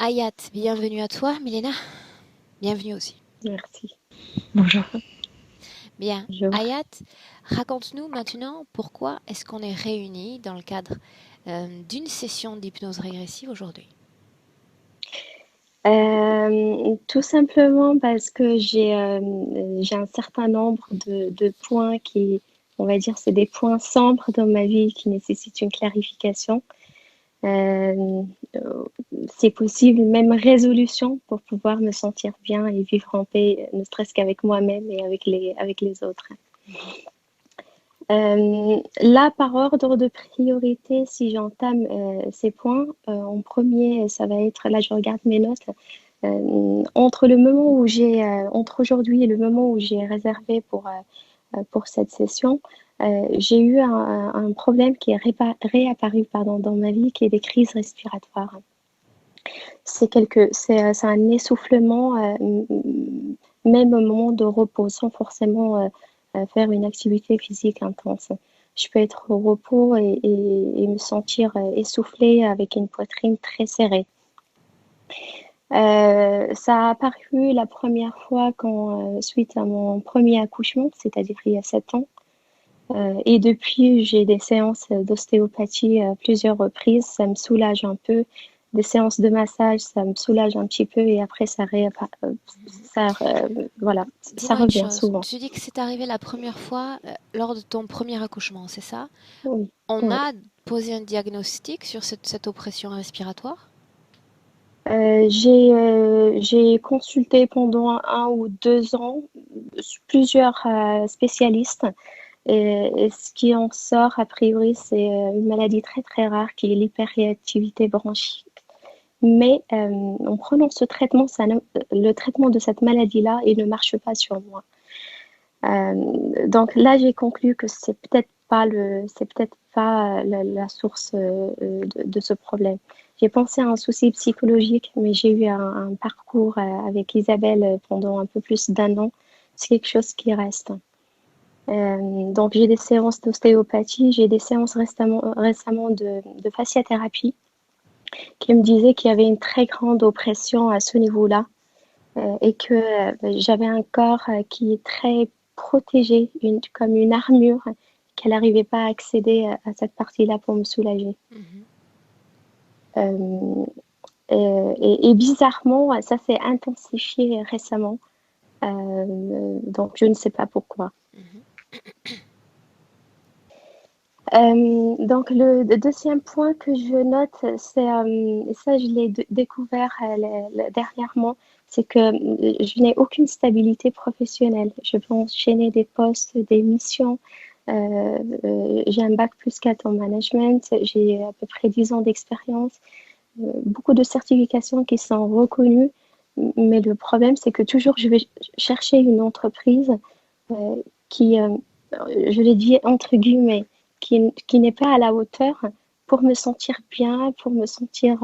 Hayat, bienvenue à toi. Milena, bienvenue aussi. Merci. Bonjour. Bien, Bonjour. Hayat, raconte-nous maintenant pourquoi est-ce qu'on est réunis dans le cadre d'une session d'hypnose régressive aujourd'hui. Tout simplement parce que j'ai un certain nombre de points qui, on va dire, c'est des points sombres dans ma vie qui nécessitent une clarification. Euh, c'est possible, même résolution pour pouvoir me sentir bien et vivre en paix, ne serait-ce qu'avec moi-même et avec les autres. Mhm. Là, par ordre de priorité, si j'entame ces points, en premier, ça va être, là je regarde mes notes, entre le moment où entre aujourd'hui et le moment où j'ai réservé pour cette session, j'ai eu un problème qui est réapparu pardon, dans ma vie, qui est des crises respiratoires. C'est un essoufflement, même au moment de repos, sans forcément faire une activité physique intense. Je peux être au repos et me sentir essoufflée avec une poitrine très serrée. Ça a apparu la première fois suite à mon premier accouchement, c'est-à-dire il y a 7 ans. Et depuis, j'ai des séances d'ostéopathie à plusieurs reprises. Ça me soulage un peu. Des séances de massage, ça me soulage un petit peu et après, ça, voilà, ça Dis-moi une revient chose, souvent. tu dis que c'est arrivé la première fois lors de ton premier accouchement, c'est ça? Oui, On oui. a posé un diagnostic sur cette oppression respiratoire? J'ai consulté pendant 1 ou 2 ans plusieurs spécialistes. Et ce qui en sort, a priori, c'est une maladie très très rare qui est l'hyperréactivité bronchique. Mais en prenant ce traitement, le traitement de cette maladie-là, il ne marche pas sur moi. Donc là, j'ai conclu que c'est peut-être pas la source de ce problème. J'ai pensé à un souci psychologique, mais j'ai eu un parcours avec Isabelle pendant un peu plus d'1 an. C'est quelque chose qui reste. Donc j'ai des séances d'ostéopathie, j'ai des séances récemment de fasciathérapie qui me disaient qu'il y avait une très grande oppression à ce niveau-là et que j'avais un corps qui est très protégé, comme une armure, qu'elle n'arrivait pas à accéder à cette partie-là pour me soulager. Mhm. Euh, et bizarrement, ça s'est intensifié récemment, donc je ne sais pas pourquoi. Mhm. Donc le deuxième point que je note, et ça je l'ai découvert dernièrement, c'est que je n'ai aucune stabilité professionnelle. Je peux enchaîner des postes, des missions. J'ai un bac plus 4 en management, j'ai à peu près 10 ans d'expérience, beaucoup de certifications qui sont reconnues, mais le problème c'est que toujours je vais chercher une entreprise euh, qui, je l'ai dit entre guillemets, qui n'est pas à la hauteur pour me sentir bien, pour me sentir,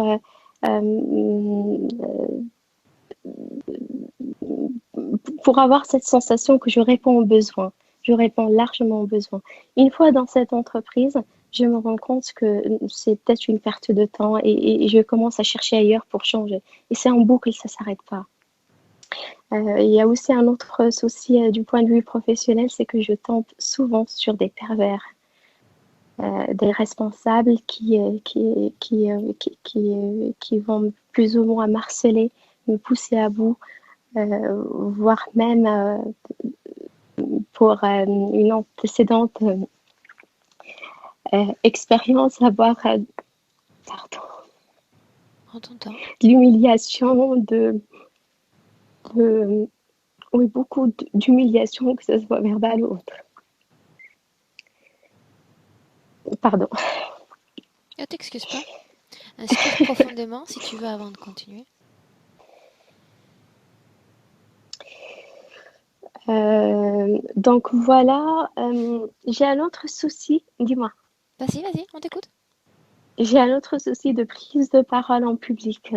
pour avoir cette sensation que je réponds aux besoins. Je réponds largement aux besoins. Une fois dans cette entreprise, je me rends compte que c'est peut-être une perte de temps et je commence à chercher ailleurs pour changer. Et c'est en boucle, ça ne s'arrête pas. Il y a aussi un autre souci du point de vue professionnel, c'est que je tombe souvent sur des pervers, des responsables qui vont plus ou moins marceler, me pousser à bout, voire même pour une antécédente expérience, avoir pardon, On t'entend. de l'humiliation, de, oui, beaucoup d'humiliation, que ce soit verbale ou autre. Pardon. Ne t'excuse pas. Inspire profondément si tu veux avant de continuer. Donc voilà, j'ai un autre souci, dis-moi, Vas-y, vas-y, on t'écoute. j'ai un autre souci de prise de parole en public.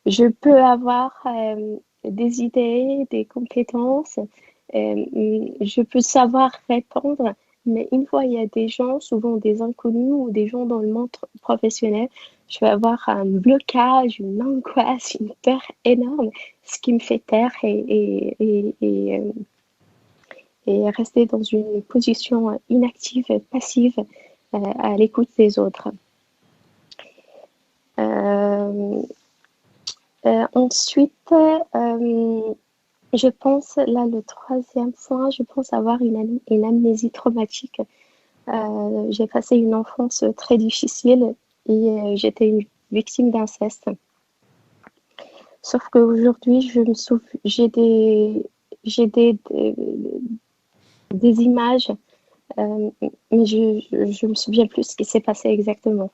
Je peux avoir des idées, des compétences, je peux savoir répondre, Mais une fois, il y a des gens, souvent des inconnus ou des gens dans le monde professionnel, je vais avoir un blocage, une angoisse, une peur énorme, ce qui me fait taire et rester dans une position inactive, passive, à l'écoute des autres. Euh, ensuite, je pense, là, le troisième point, je pense avoir une amnésie traumatique. J'ai passé une enfance très difficile et j'étais une victime d'inceste. Sauf qu'aujourd'hui, j'ai des images, mais je me souviens plus ce qui s'est passé exactement.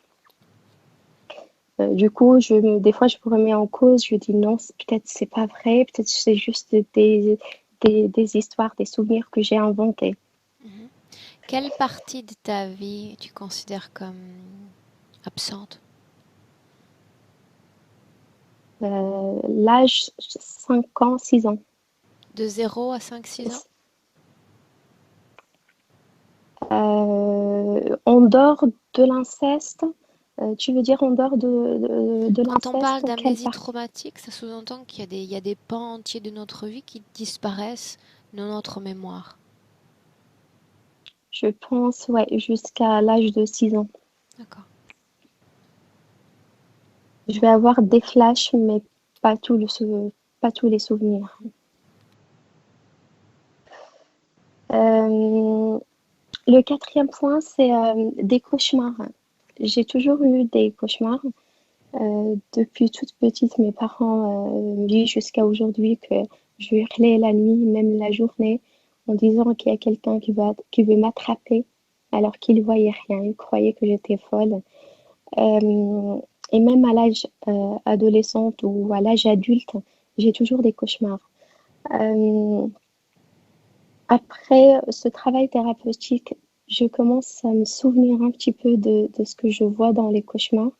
Du coup, des fois, je me remets en cause, je dis non, peut-être c'est pas vrai, peut-être c'est juste des histoires, des souvenirs que j'ai inventés. Mhm. Quelle partie de ta vie tu considères comme absente? L'âge 5 ans, 6 ans. De 0 à 5, 6 ans? En dehors de l'inceste, tu veux dire en dehors de Quand on l'inceste, parle en quelle d'amnésie partie? traumatique, ça sous-entend qu'il y a des pans entiers de notre vie qui disparaissent de notre mémoire. Je pense, ouais, jusqu'à l'âge de 6 ans. D'accord. Je vais avoir des flashs, mais pas, pas tous les souvenirs. Euh, le quatrième point, c'est des cauchemars. J'ai toujours eu des cauchemars. Depuis toute petite, mes parents me disent jusqu'à aujourd'hui que je hurlais la nuit, même la journée, en disant qu'il y a quelqu'un qui veut m'attraper, alors qu'ils ne voyaient rien. Ils croyaient que j'étais folle. Euh, et même à l'âge adolescente ou à l'âge adulte, j'ai toujours des cauchemars. Euh, après ce travail thérapeutique, je commence à me souvenir un petit peu de ce que je vois dans les cauchemars.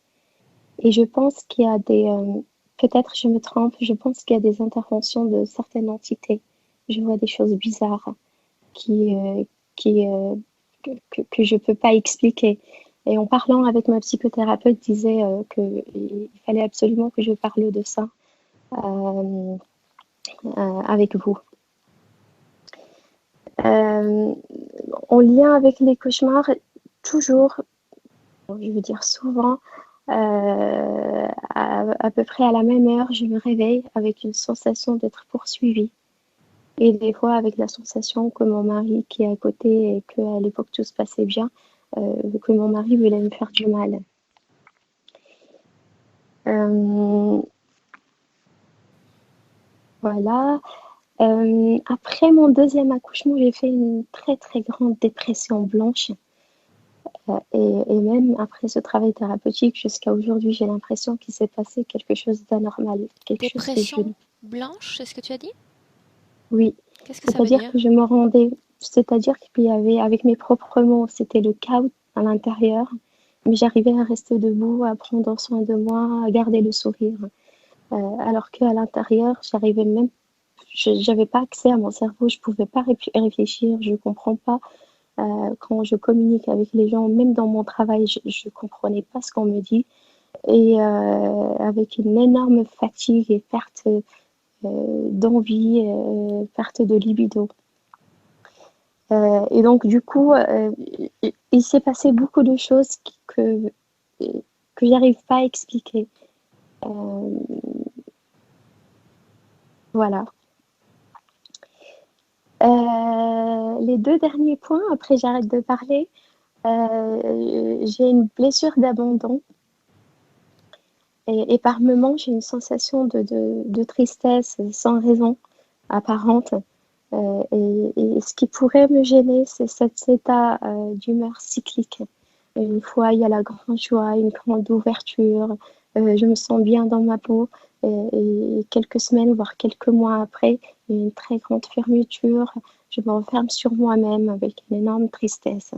Et je pense qu'il y a peut-être je me trompe, je pense qu'il y a des interventions de certaines entités. Je vois des choses bizarres qui, euh, qui, que je ne peux pas expliquer. Et en parlant avec ma psychothérapeute, disait qu'il fallait absolument que je parle de ça euh, avec vous. Euh, En lien avec les cauchemars, toujours, je veux dire souvent, à peu près à la même heure, je me réveille avec une sensation d'être poursuivie. Et des fois avec la sensation que mon mari qui est à côté et qu'à l'époque tout se passait bien, que mon mari voulait me faire du mal. Euh, voilà. Après mon deuxième accouchement, j'ai fait une très très grande dépression blanche. Et même après ce travail thérapeutique, jusqu'à aujourd'hui, j'ai l'impression qu'il s'est passé quelque chose d'anormal, quelque chose que je... Dépression blanche, c'est ce que tu as dit? Oui, Qu'est-ce que ça veut c'est-à-dire dire? que je me rendais, c'est-à-dire qu'il y avait, avec mes propres mots, c'était le chaos à l'intérieur, mais j'arrivais à rester debout, à prendre soin de moi, à garder le sourire. Alors qu'à l'intérieur, j'arrivais même, j'avais pas accès à mon cerveau, je pouvais pas réfléchir, je comprends pas. Quand je communique avec les gens, même dans mon travail, je comprenais pas ce qu'on me dit. Et avec une énorme fatigue et perte d'envie, perte de libido. Et donc, du coup, il s'est passé beaucoup de choses que j'arrive pas à expliquer. Euh, voilà. Les deux derniers points, après j'arrête de parler. J'ai une blessure d'abandon et par moments j'ai une sensation de tristesse sans raison apparente. Et ce qui pourrait me gêner, c'est cet état d'humeur cyclique. Une fois, il y a la grande joie, une grande ouverture, je me sens bien dans ma peau. Et quelques semaines, voire quelques mois après, il y a une très grande fermeture. Je me renferme sur moi-même avec une énorme tristesse.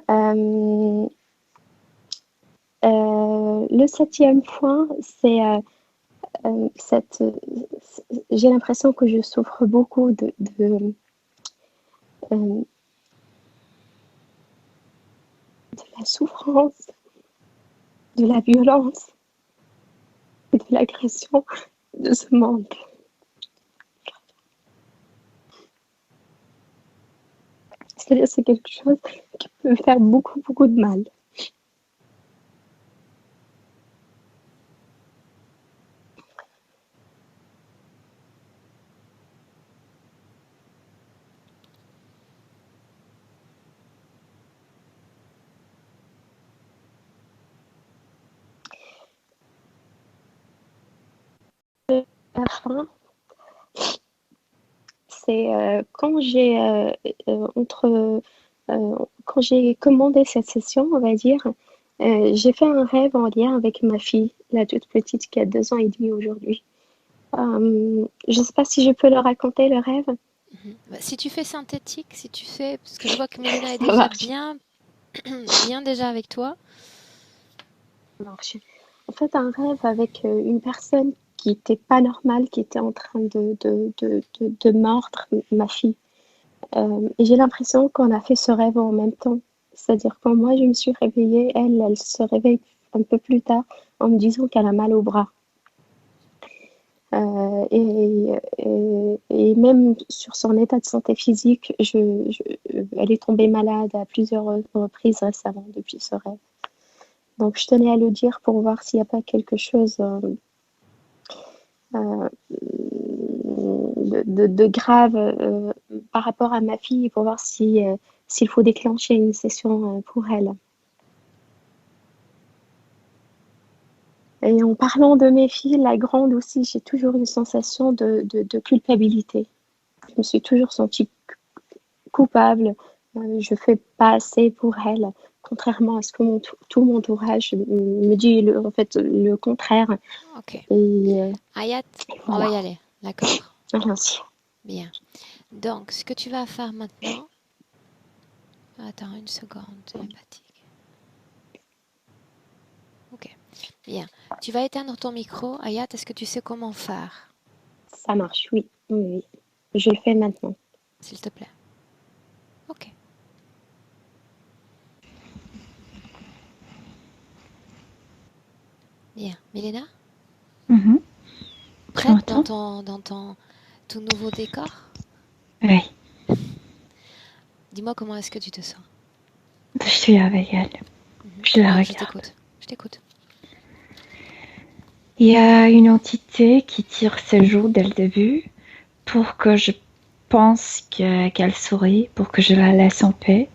Euh, le septième point, c'est cette. J'ai l'impression que je souffre beaucoup de la souffrance, de la violence et de l'agression de ce monde. C'est-à-dire c'est quelque chose qui peut faire beaucoup, beaucoup de mal. La fin, c'est quand j'ai commandé cette session, on va dire, j'ai fait un rêve en lien avec ma fille, la toute petite qui a 2 ans et demi aujourd'hui. Je ne sais pas si je peux le raconter, le rêve. Bah, si tu fais synthétique, si tu fais, parce que je vois que Milena est Ça déjà marche. bien déjà avec toi. Ça marche. En fait, un rêve avec une personne qui n'était pas normale, qui était en train de mordre ma fille. Et j'ai l'impression qu'on a fait ce rêve en même temps. C'est-à-dire quand moi je me suis réveillée, elle se réveille un peu plus tard en me disant qu'elle a mal au bras. Et même sur son état de santé physique, elle est tombée malade à plusieurs reprises récemment depuis ce rêve. Donc je tenais à le dire pour voir s'il n'y a pas quelque chose de grave par rapport à ma fille, pour voir s'il faut déclencher une session pour elle. Et en parlant de mes filles, la grande aussi, j'ai toujours une sensation de culpabilité. Je me suis toujours sentie coupable. Je fais pas assez pour elle, contrairement à ce que tout mon entourage me dit en fait le contraire. Ok. Et Hayat, on voilà. va y aller, d'accord? Allons-y. Bien. Donc, ce que tu vas faire maintenant... Attends une seconde, empathique. Ok. Bien. Tu vas éteindre ton micro. Hayat, est-ce que tu sais comment faire? Ça marche, oui. Oui, oui. Je le fais maintenant. S'il te plaît. Ok. Bien. Milena, Tu prête dans m'entends? ton tout nouveau décor? Oui, Dis-moi comment est-ce que tu te sens? je suis avec elle. Je la Oui, je regarde. t'écoute. Je t'écoute. Il y a une entité qui tire ses joues dès le début pour que je pense qu'elle sourit, pour que je la laisse en paix.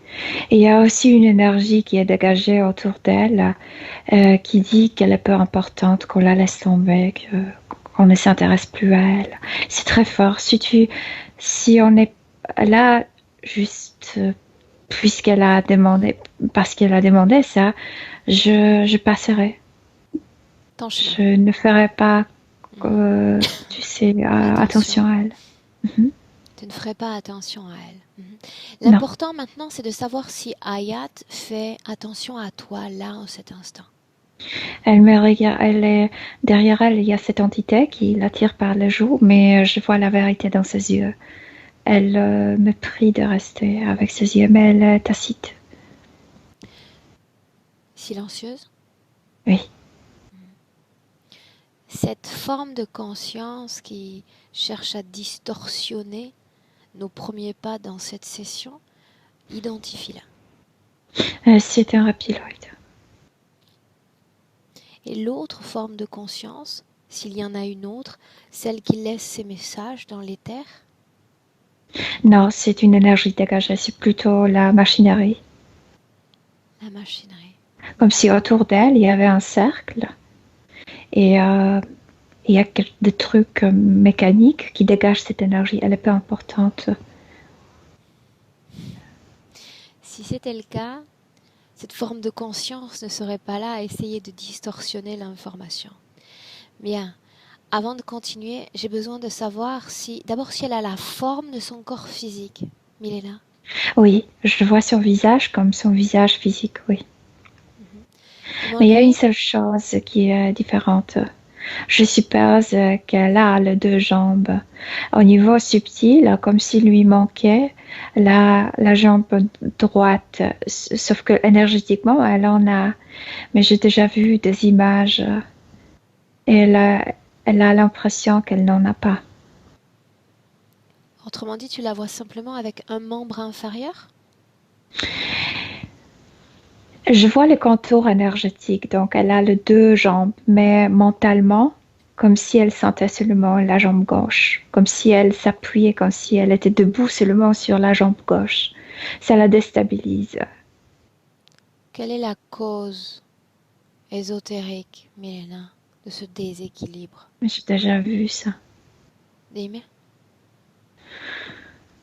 Et il y a aussi une énergie qui est dégagée autour d'elle qui dit qu'elle est peu importante, qu'on la laisse tomber, qu'on ne s'intéresse plus à elle. C'est très fort. Si on est là juste puisqu'elle a demandé, parce qu'elle a demandé ça, je passerai. Ton chemin. Je ne ferai pas, tu sais, attention à elle. Tu ne ferais pas attention à elle. Non. L'important maintenant, c'est de savoir si Hayat fait attention à toi là, en cet instant. Elle me regarde, derrière elle, il y a cette entité qui l'attire par le joue, mais je vois la vérité dans ses yeux. Elle me prie de rester avec ses yeux, mais elle est tacite. Silencieuse. Oui. Cette forme de conscience qui cherche à distorsionner nos premiers pas dans cette session, identifie-la. C'est un reptiloïde. Et l'autre forme de conscience, s'il y en a une autre, celle qui laisse ses messages dans l'éther? Non, c'est une énergie dégagée, c'est plutôt la machinerie. La machinerie. Comme si autour d'elle, il y avait un cercle et il y a des trucs mécaniques qui dégagent cette énergie. Elle est peu importante. Si c'était le cas, cette forme de conscience ne serait pas là à essayer de distorsionner l'information. Bien, avant de continuer, j'ai besoin de savoir d'abord si elle a la forme de son corps physique, Milena. Oui, je le vois sur visage comme son visage physique, oui. Demande-lui. Mais il y a une seule chose qui est différente. Je suppose qu'elle a les deux jambes. Au niveau subtil, comme s'il lui manquait la jambe droite, sauf que énergétiquement, elle en a. Mais j'ai déjà vu des images et elle a l'impression qu'elle n'en a pas. Autrement dit, tu la vois simplement avec un membre inférieur? Je vois les contours énergétiques, donc elle a les deux jambes, mais mentalement, comme si elle sentait seulement la jambe gauche, comme si elle s'appuyait, comme si elle était debout seulement sur la jambe gauche. Ça la déstabilise. Quelle est la cause ésotérique, Milena, de ce déséquilibre? J'ai déjà vu ça. Dis-moi.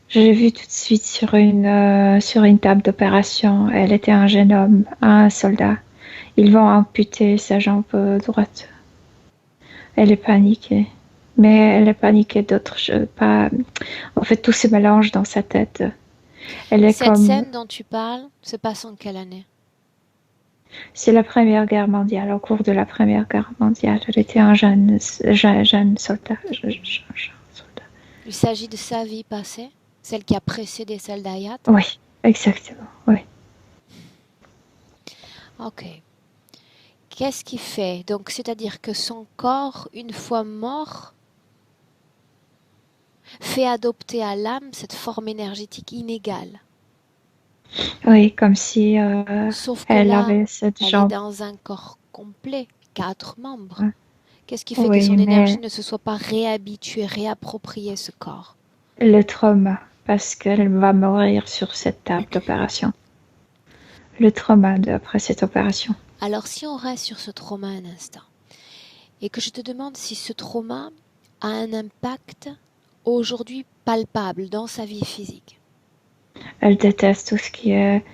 Je l'ai vu tout de suite sur une table d'opération. Elle était un jeune homme, un soldat. Ils vont amputer sa jambe droite. Elle est paniquée. Mais elle est paniquée d'autres choses. Pas... En fait, tout se mélange dans sa tête. Elle est Cette comme... scène dont tu parles se passe en quelle année? C'est la Première Guerre mondiale. Au cours de la Première Guerre mondiale, elle était un jeune soldat. Soldat. Il s'agit de sa vie passée, celle qui a précédé celle d'Ayat. Oui, exactement. Oui. Ok. Qu'est-ce qui fait? Donc, c'est-à-dire que son corps, une fois mort, fait adopter à l'âme cette forme énergétique inégale. Oui, comme si Sauf que elle là, avait cette elle est jambe. dans un corps complet, 4 membres. Ouais. Qu'est-ce qui fait que son Oui, énergie mais ne se soit pas réhabituée, réappropriée ce corps? le trauma, parce qu'elle va mourir sur cette table d'opération. Le trauma après cette opération. Alors, si on reste sur ce trauma un instant, et que je te demande si ce trauma a un impact aujourd'hui palpable dans sa vie physique. Elle déteste tout ce qui est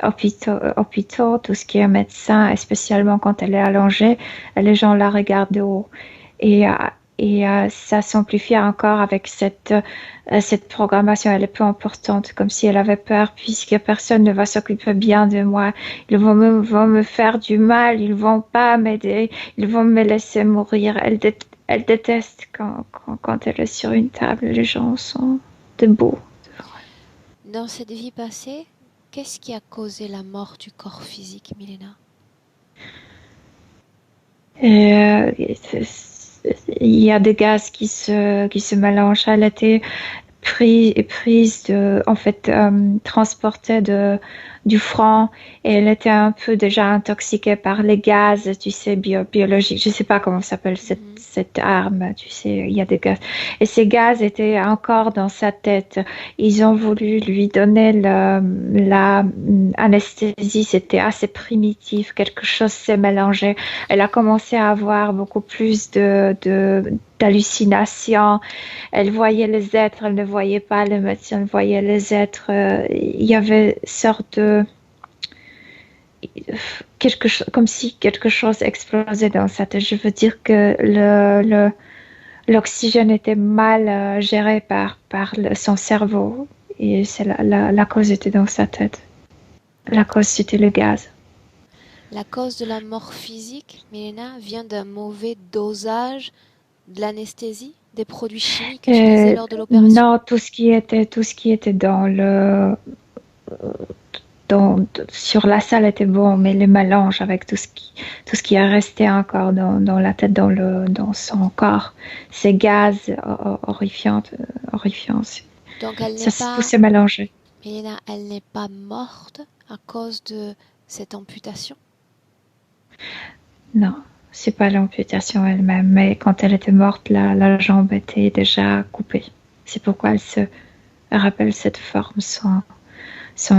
hôpitaux, tout ce qui est médecin, et spécialement quand elle est allongée, les gens la regardent de haut. Et, euh, ça s'amplifie encore avec cette programmation. Elle est peu importante, comme si elle avait peur, puisque personne ne va s'occuper bien de moi. Ils vont me faire du mal, ils vont pas m'aider, ils vont me laisser mourir. Elle déteste quand elle est sur une table, les gens sont debout. Dans cette vie passée, qu'est-ce qui a causé la mort du corps physique, Milena? Et, il y a des gaz qui se mélangent. Elle était prise de, en fait, transportée du front et elle était un peu déjà intoxiquée par les gaz, tu sais, biologiques. Je sais pas comment s'appelle cette arme, tu sais, il y a des gaz. Et ces gaz étaient encore dans sa tête. Ils ont voulu lui donner la anesthésie, c'était assez primitif, quelque chose s'est mélangé. Elle a commencé à avoir beaucoup plus d'hallucinations. Elle voyait les êtres, elle ne voyait pas le médecin, elle voyait les êtres. Il y avait une sorte de comme si quelque chose explosait dans sa tête. Je veux dire que l'oxygène était mal géré par son cerveau et c'est la cause était dans sa tête. La cause c'était le gaz. La cause de la mort physique, Milena, vient d'un mauvais dosage de l'anesthésie, des produits chimiques utilisés lors de l'opération? Non, tout ce qui était dans sur la salle était bon, mais le mélange avec tout ce qui est resté encore dans la tête, dans son corps, ces gaz horrifiants, horrifiants. Donc elle n'est Ça, tout pas, s'est mélangé. Milena, elle n'est pas morte à cause de cette amputation? Non, c'est pas l'amputation elle-même, mais quand elle était morte, la jambe était déjà coupée. C'est pourquoi elle se rappelle cette forme sans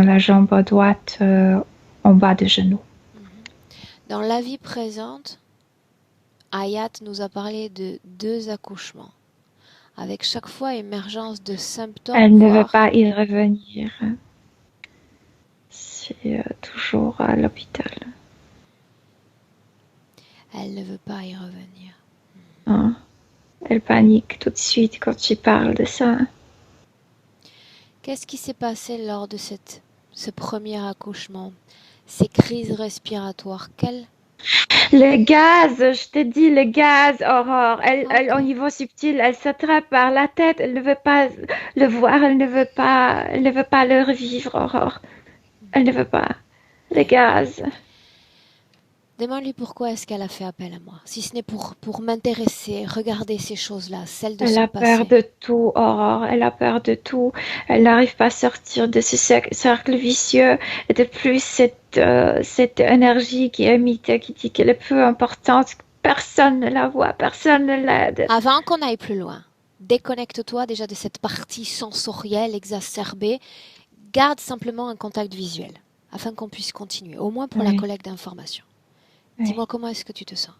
la jambe droite en bas de genou. Dans la vie présente, Ayat nous a parlé de 2 accouchements, avec chaque fois émergence de symptômes, Elle ne veut voire pas y revenir. C'est toujours à l'hôpital. elle ne veut pas y revenir. Hein. Elle panique tout de suite quand tu parles de ça. Qu'est-ce qui s'est passé lors de ce premier accouchement? Ces crises respiratoires, quelles Le gaz, je te dis, le gaz, Aurore, Ok. au niveau subtil, elle s'attrape par la tête, elle ne veut pas le voir, elle ne veut pas le revivre, Aurore. Elle ne veut pas. Le Bien. gaz. Demande-lui pourquoi est-ce qu'elle a fait appel à moi. Si ce n'est pour m'intéresser, regarder ces choses-là, celles de Elle son a peur passé. de tout, Aurore. Elle a peur de tout. Elle n'arrive pas à sortir de ce cercle vicieux. Et de plus, cette énergie qui émite, qui dit qu'elle est peu importante, personne ne la voit, personne ne l'aide. Avant qu'on aille plus loin, déconnecte-toi déjà de cette partie sensorielle exacerbée. Garde simplement un contact visuel afin qu'on puisse continuer, au moins pour la Oui, collecte d'informations. oui. Dis-moi comment est-ce que tu te sens.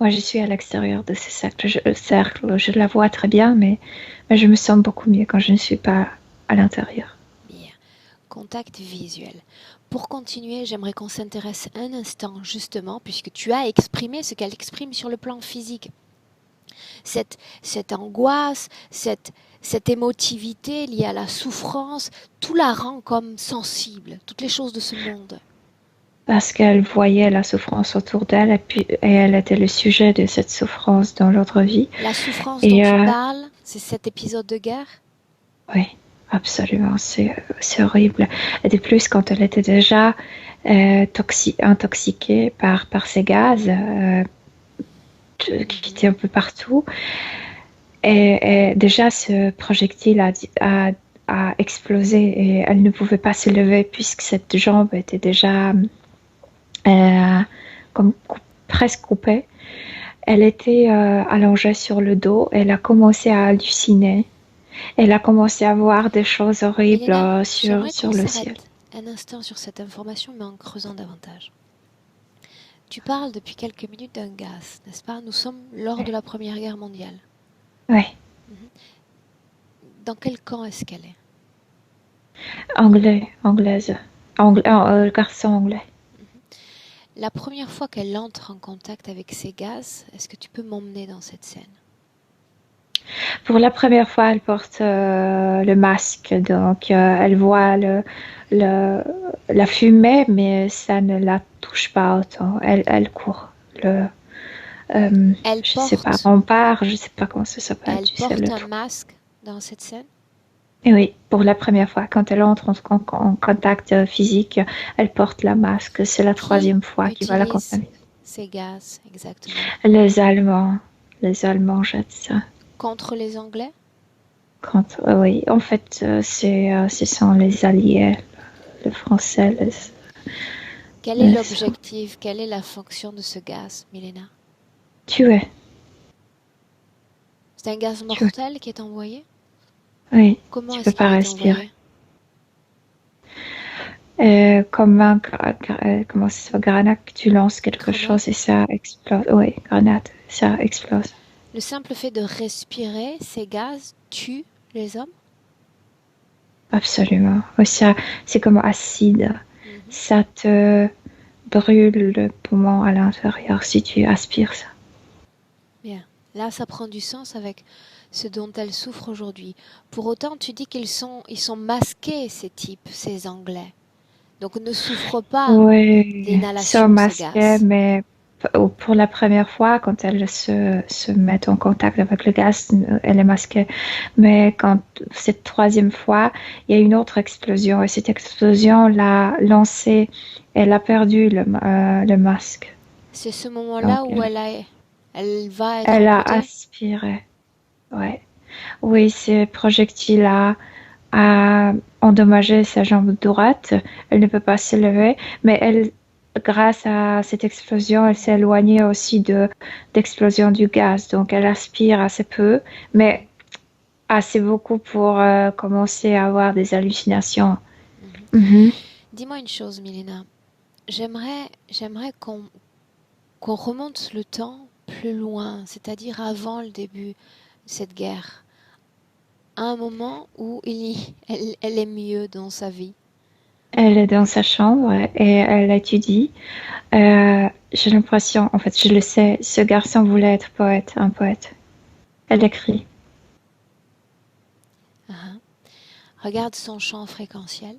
Moi, je suis à l'extérieur de ce cercle. Je la vois très bien, mais je me sens beaucoup mieux quand je ne suis pas à l'intérieur. Bien. Contact visuel. Pour continuer, j'aimerais qu'on s'intéresse un instant justement, puisque tu as exprimé ce qu'elle exprime sur le plan physique. Cette angoisse, cette émotivité liée à la souffrance, tout la rend comme sensible, toutes les choses de ce monde. Parce qu'elle voyait la souffrance autour d'elle et elle était le sujet de cette souffrance dans l'autre vie. La souffrance dont Et tu parles, c'est cet épisode de guerre. oui, absolument, c'est horrible. Et de plus, quand elle était déjà intoxiquée par ces gaz qui étaient un peu partout, et déjà ce projectile a explosé et elle ne pouvait pas se lever puisque cette jambe était déjà comme presque coupée. Elle était allongée sur le dos. Elle a commencé à halluciner. Elle a commencé à voir des choses horribles Milena, j'aimerais qu'on sur le ciel. s'arrête un instant sur cette information, mais en creusant davantage. Tu parles depuis quelques minutes d'un gaz, n'est-ce pas? Nous sommes lors de la Première Guerre mondiale. Oui, Mhm. Dans quel camp est-ce qu'elle est? anglaise, garçon anglais. Mhm. La première fois qu'elle entre en contact avec ces gaz, est-ce que tu peux m'emmener dans cette scène? Pour la première fois, elle porte le masque, donc elle voit le, la fumée, mais ça ne la touche pas autant. Elle court. Le, Elle je sais pas, porte, rempart, je sais pas comment ça s'appelle, elle tu sais, porte le un truc. masque dans cette scène? Et oui, pour la première fois, quand elle entre en contact physique, elle porte la masque. C'est la Qui troisième fois qu'il va la utilise contaminer. ces gaz exactement? Les Allemands, les Allemands jettent ça. Contre les Anglais? Oui, en fait, ce sont les Alliés, le Français, Quel est les l'objectif, quelle est la fonction de ce gaz, Milena? tuer, C'est un gaz tuer. mortel qui est envoyé? Oui, Comment tu peux est-ce pas qu'il est respirer. envoyé? Comme comment ça s'appelle, grenade, tu lances quelque Grenade? chose et ça explose. Oui, grenade, ça explose. Le simple fait de respirer ces gaz tue les hommes? Absolument. Oui, ça, c'est comme acide. Mhm. Ça te brûle le poumon à l'intérieur si tu aspires ça. Bien. Là, ça prend du sens avec ce dont elle souffre aujourd'hui. Pour autant, tu dis ils sont masqués, ces types, ces Anglais. Donc ne souffrent pas Oui, sont l'inhalation de ce masqués, gaz. mais pour la première fois, quand elle se met en contact avec le gaz, elle est masquée. Mais quand cette troisième fois, il y a une autre explosion et cette explosion l'a lancée. Elle a perdu le masque. C'est ce Donc, moment-là où elle va être elle a amputée? aspiré. Ouais. Oui, ce projectile a endommagé sa jambe droite. Elle ne peut pas se lever, mais elle, grâce à cette explosion, elle s'est éloignée aussi d'explosion du gaz. Donc, elle aspire assez peu, mais Mhm, assez beaucoup pour commencer à avoir des hallucinations. mhm. Mhm. Dis-moi une chose, Milena. J'aimerais qu'on remonte le temps plus loin, c'est-à-dire avant le début de cette guerre, à un moment où elle est mieux dans sa vie. Elle est dans sa chambre et elle étudie. J'ai l'impression, en fait, je le sais, ce garçon voulait être poète, un poète. Elle écrit. Hein. Regarde son champ fréquentiel.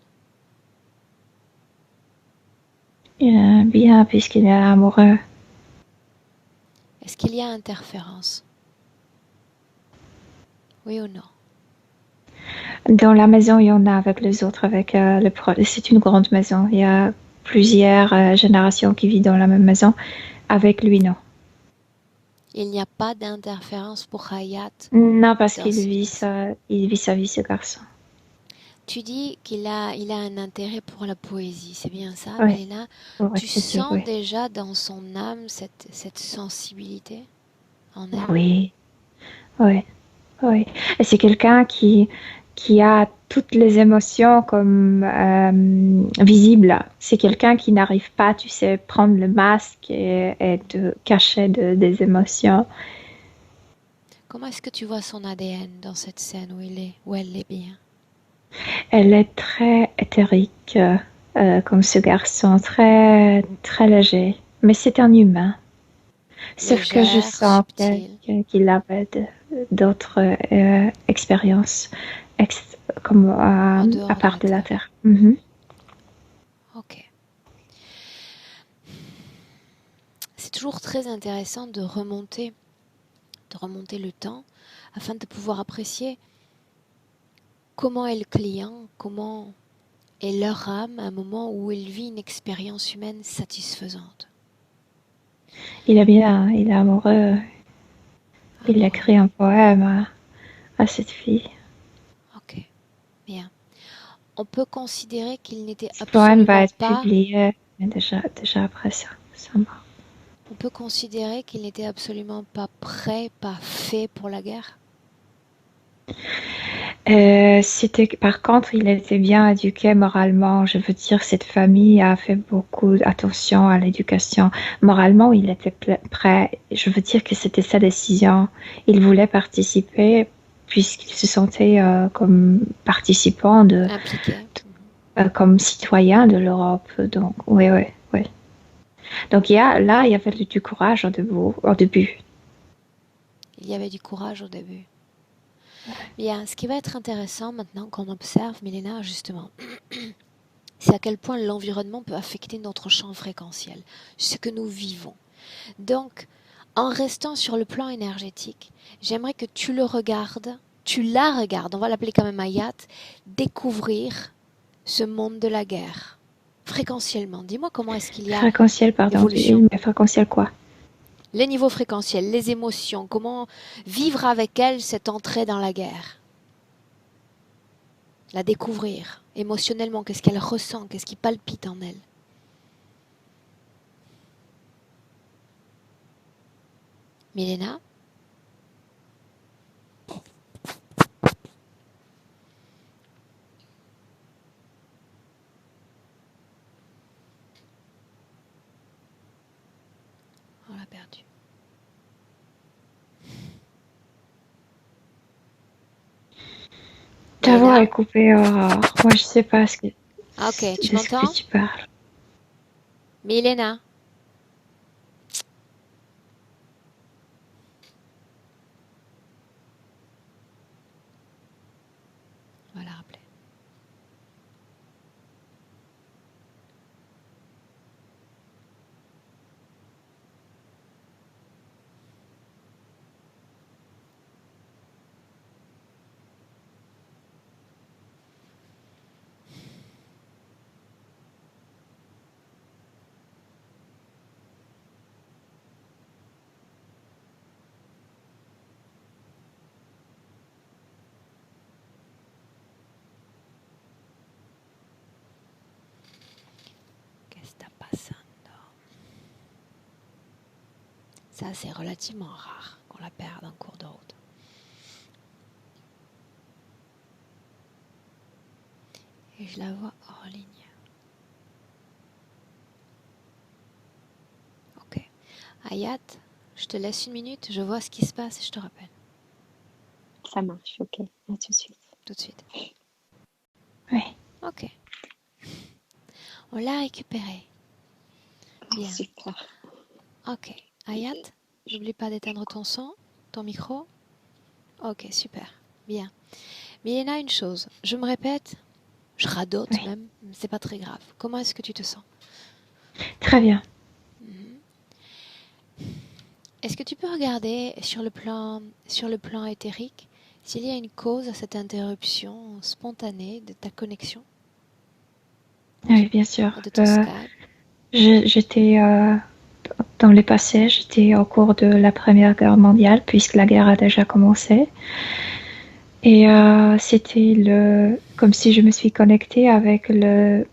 Bien, puisqu'il est amoureux. Est-ce qu'il y a interférence? Oui ou non? Dans la maison, il y en a avec les autres, c'est une grande maison. Il y a plusieurs générations qui vivent dans la même maison. Avec lui, non. Il n'y a pas d'interférence pour Hayat Non, parce dans il vit sa vie, ce garçon. Tu dis il a un intérêt pour la poésie, c'est bien ça, Oui, Milena? pour Tu écriture, sens oui. déjà dans son âme cette sensibilité en elle? Oui, oui, oui. Et c'est quelqu'un qui a toutes les émotions comme visibles. C'est quelqu'un qui n'arrive pas, tu sais, prendre le masque et de cacher des émotions. Comment est-ce que tu vois son ADN dans cette scène où elle est bien? Elle est très éthérique, comme ce garçon, très, très léger. Mais c'est un humain. Sauf que je Légère, sens subtile. qu'il avait d'autres expériences comme En à dehors de part la de la Terre. Terre. Mhm. Ok. C'est toujours très intéressant de remonter le temps afin de pouvoir apprécier comment est le client, comment est leur âme à un moment où il vit une expérience humaine satisfaisante. Il est bien, il est amoureux. Il Amoureux. écrit un poème à cette fille. Ok, bien. On peut considérer qu'il n'était Ce poème va absolument être pas, publié mais déjà après ça. on peut considérer qu'il n'était absolument pas prêt, pas fait pour la guerre. Par contre, il était bien éduqué moralement. Je veux dire, cette famille a fait beaucoup attention à l'éducation. Moralement, il était prêt. Je veux dire que c'était sa décision. Il voulait participer puisqu'il se sentait comme participant Impliqué. comme citoyen de l'Europe. Donc, oui, oui, oui. Donc, il y avait du courage au début. Il y avait du courage au début. Bien, ce qui va être intéressant maintenant qu'on observe, Milena, justement, c'est à quel point l'environnement peut affecter notre champ fréquentiel, ce que nous vivons. Donc, en restant sur le plan énergétique, j'aimerais que tu la regardes, on va l'appeler quand même Ayat, découvrir ce monde de la guerre. Fréquentiellement, dis-moi comment est-ce qu'il y a Fréquentiel, pardon. évolution. Mais fréquentiel quoi? Les niveaux fréquentiels, les émotions, comment vivre avec elle cette entrée dans la guerre. La découvrir émotionnellement, qu'est-ce qu'elle ressent, qu'est-ce qui palpite en elle. Milena, on l'a perdu. Ta voix Milena, est coupée, Aurore. Moi, je sais pas ah, ok, tu de ce que m'entends? tu parles. Milena, on va la rappeler. Qu'est-ce qui está passando? Ça, c'est relativement rare qu'on la perde en cours de route. Et je la vois hors ligne. Ok. Ayat, je te laisse une minute, je vois ce qui se passe et je te rappelle. Ça marche, ok. À tout de suite. Tout de suite. Oui. Ok. On l'a récupéré. Bien. Super. Ok. Ayat, n'oublie pas d'éteindre ton son, ton micro. Ok, super. Bien. Mais il y en a une chose. Je me répète, je radote Oui. même, c'est pas très grave. Comment est-ce que tu te sens? Très bien. Mhm. Est-ce que tu peux regarder sur le plan éthérique s'il y a une cause à cette interruption spontanée de ta connexion Oui, bien sûr. de ton Skype? J'étais dans le passé, j'étais au cours de la Première Guerre mondiale, puisque la guerre a déjà commencé. Et c'était comme si je me suis connectée avec le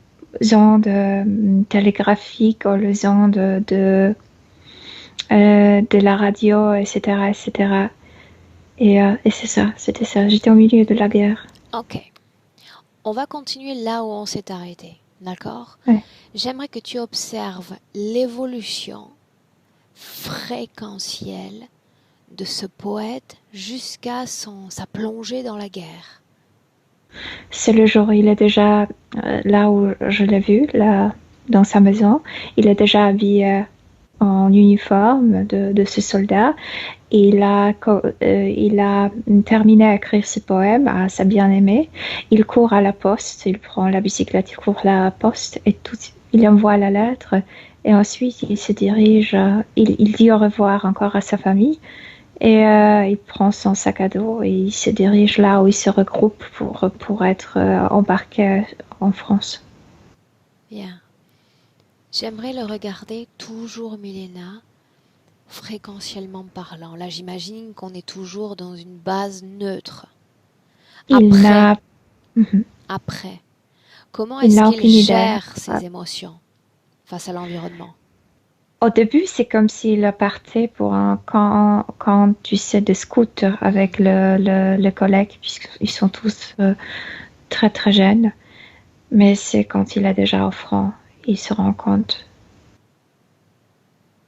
onde télégraphique ou le onde de la radio, etc., etc. Et c'est ça, c'était ça. J'étais au milieu de la guerre. Ok, on va continuer là où on s'est arrêté, d'accord? Ouais. J'aimerais que tu observes l'évolution fréquentielle de ce poète jusqu'à sa plongée dans la guerre. C'est le jour, il est déjà là où je l'ai vu, là, dans sa maison. Il est déjà habillé en uniforme de ce soldat. Et il a terminé à écrire ce poème à sa bien-aimée. Il court à la poste, il prend la bicyclette, il court à la poste et il envoie la lettre. Et ensuite, il se dirige, il dit au revoir encore à sa famille. Et il prend son sac à dos et il se dirige là où il se regroupe pour être embarqué en France. Bien. J'aimerais le regarder toujours, Milena, fréquentiellement parlant. Là, j'imagine qu'on est toujours dans une base neutre. Il Après, n'a Mhm. après, comment Il est-ce n'a qu'il aucune idée. gère ses émotions face à l'environnement? Au début, c'est comme s'il partait pour un camp, tu sais, de scouts avec le collègue, puisqu'ils sont tous très très jeunes. Mais c'est quand il est déjà au front, il se rend compte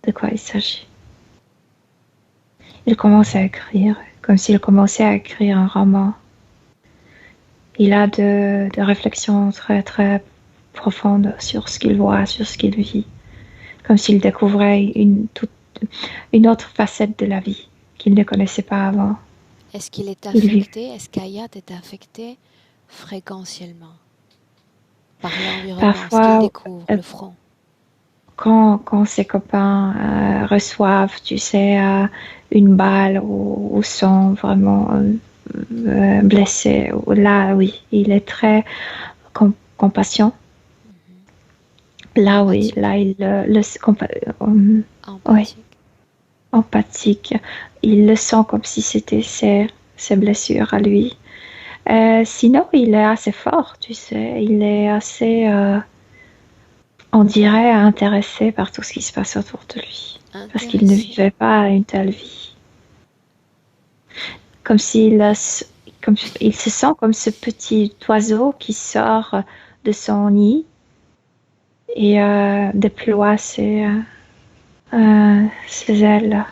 de quoi il s'agit. Il commence à écrire, comme s'il commençait à écrire un roman. Il a de réflexions très très profondes sur ce qu'il voit, sur ce qu'il vit, comme s'il découvrait une autre facette de la vie qu'il ne connaissait pas avant. Est-ce qu'il est Il vit. affecté? Est-ce qu'Ayat est affecté fréquentiellement par l'environnement, ce qu'il Parfois, découvre, euh, le front? quand ses copains reçoivent, tu sais, une balle ou sont vraiment blessés, là, oui, il est très compassion. Mhm. Là, oui, Empathique. là, ouais, Empathique. empathique. Il le sent comme si c'était ses blessures à lui. Sinon, il est assez fort, tu sais. Il est assez, on dirait, intéressé par tout ce qui se passe autour de lui. Parce qu'il ne Intéressé. vivait pas une telle vie. Comme comme, il se sent comme ce petit oiseau qui sort de son nid et déploie ses ailes.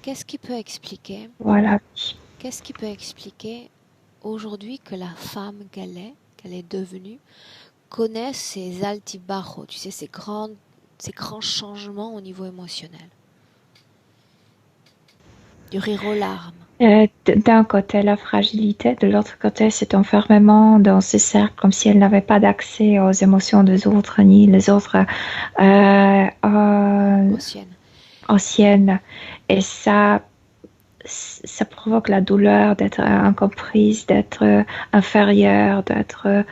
Qu'est-ce qui peut expliquer Voilà. Qu'est-ce qui peut expliquer aujourd'hui que la femme qu'elle est devenue, connaisse ces altibajos, tu sais, ces grands changements au niveau émotionnel, du rire aux larmes. D'un côté, la fragilité, de l'autre côté, cet enfermement dans ce cercle, comme si elle n'avait pas d'accès aux émotions des autres, ni les autres Ossienne. anciennes. Et ça provoque la douleur d'être incomprise, d'être inférieure, d'être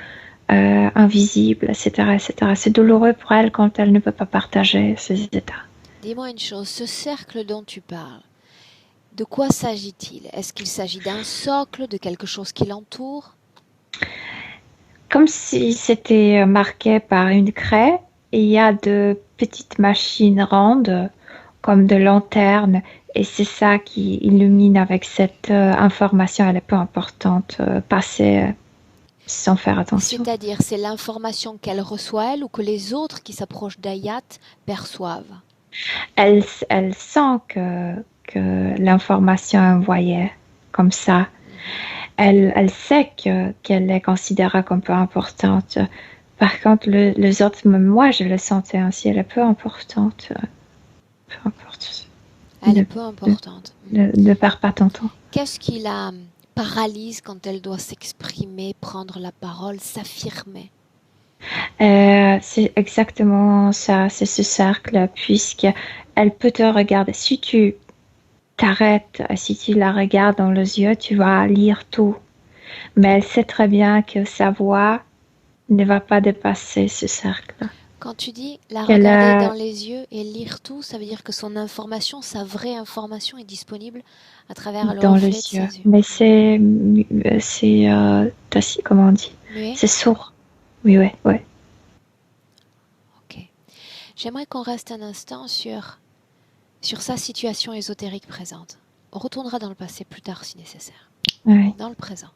invisible, etc., etc. C'est douloureux pour elle quand elle ne peut pas partager ces états. Dis-moi une chose, ce cercle dont tu parles, de quoi s'agit-il? Est-ce qu'il s'agit d'un socle, de quelque chose qui l'entoure? Comme si c'était marqué par une craie, il y a de petites machines rondes comme de lanternes et c'est ça qui illumine avec cette information, elle est peu importante, passée sans faire attention. C'est-à-dire, c'est l'information qu'elle reçoit elle ou que les autres qui s'approchent d'Ayat perçoivent? Elle sent que l'information est envoyée comme ça. Mhm. Elle sait qu'elle est considérée comme peu importante. Par contre, les autres, même moi, je le sentais ainsi, elle est peu importante. Peu importe. Elle est Ne, peu ne, importante. Mhm. ne perds pas ton temps. Qu'est-ce qui la paralyse quand elle doit s'exprimer, prendre la parole, s'affirmer? C'est exactement ça, c'est ce cercle, puisque elle peut te regarder. Si tu t'arrêtes, si tu la regardes dans les yeux, tu vas lire tout. Mais elle sait très bien que sa voix ne va pas dépasser ce cercle. Quand tu dis la Qu'elle regarder a dans les yeux et lire tout, ça veut dire que son information, sa vraie information est disponible à travers le dans les reflet de yeux. ses yeux. Mais comment on dit? Muet? C'est sourd. Oui, ouais, ouais. Ok. J'aimerais qu'on reste un instant sur sa situation ésotérique présente. On retournera dans le passé plus tard si nécessaire. Ouais, Dans le présent.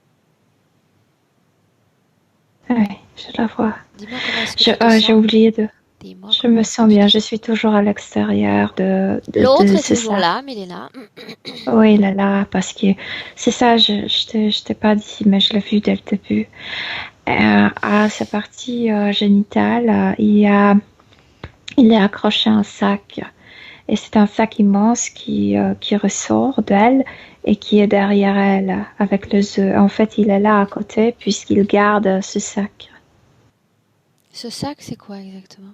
ouais, je la vois. Dis-moi comment est-ce que tu te J'ai sens. oublié de. Dis-moi Je comment me est-ce que sens tu te bien. Je sens. suis toujours à l'extérieur L'autre de est ce toujours cercle. là, mais il est là. Oui, là, parce que c'est ça, je t'ai pas dit, mais je l'ai vu dès le début. À sa partie génitale, il est accroché à un sac. Et c'est un sac immense qui ressort d'elle et qui est derrière elle avec les œufs. En fait, il est là à côté puisqu'il garde ce sac. Ce sac, c'est quoi exactement?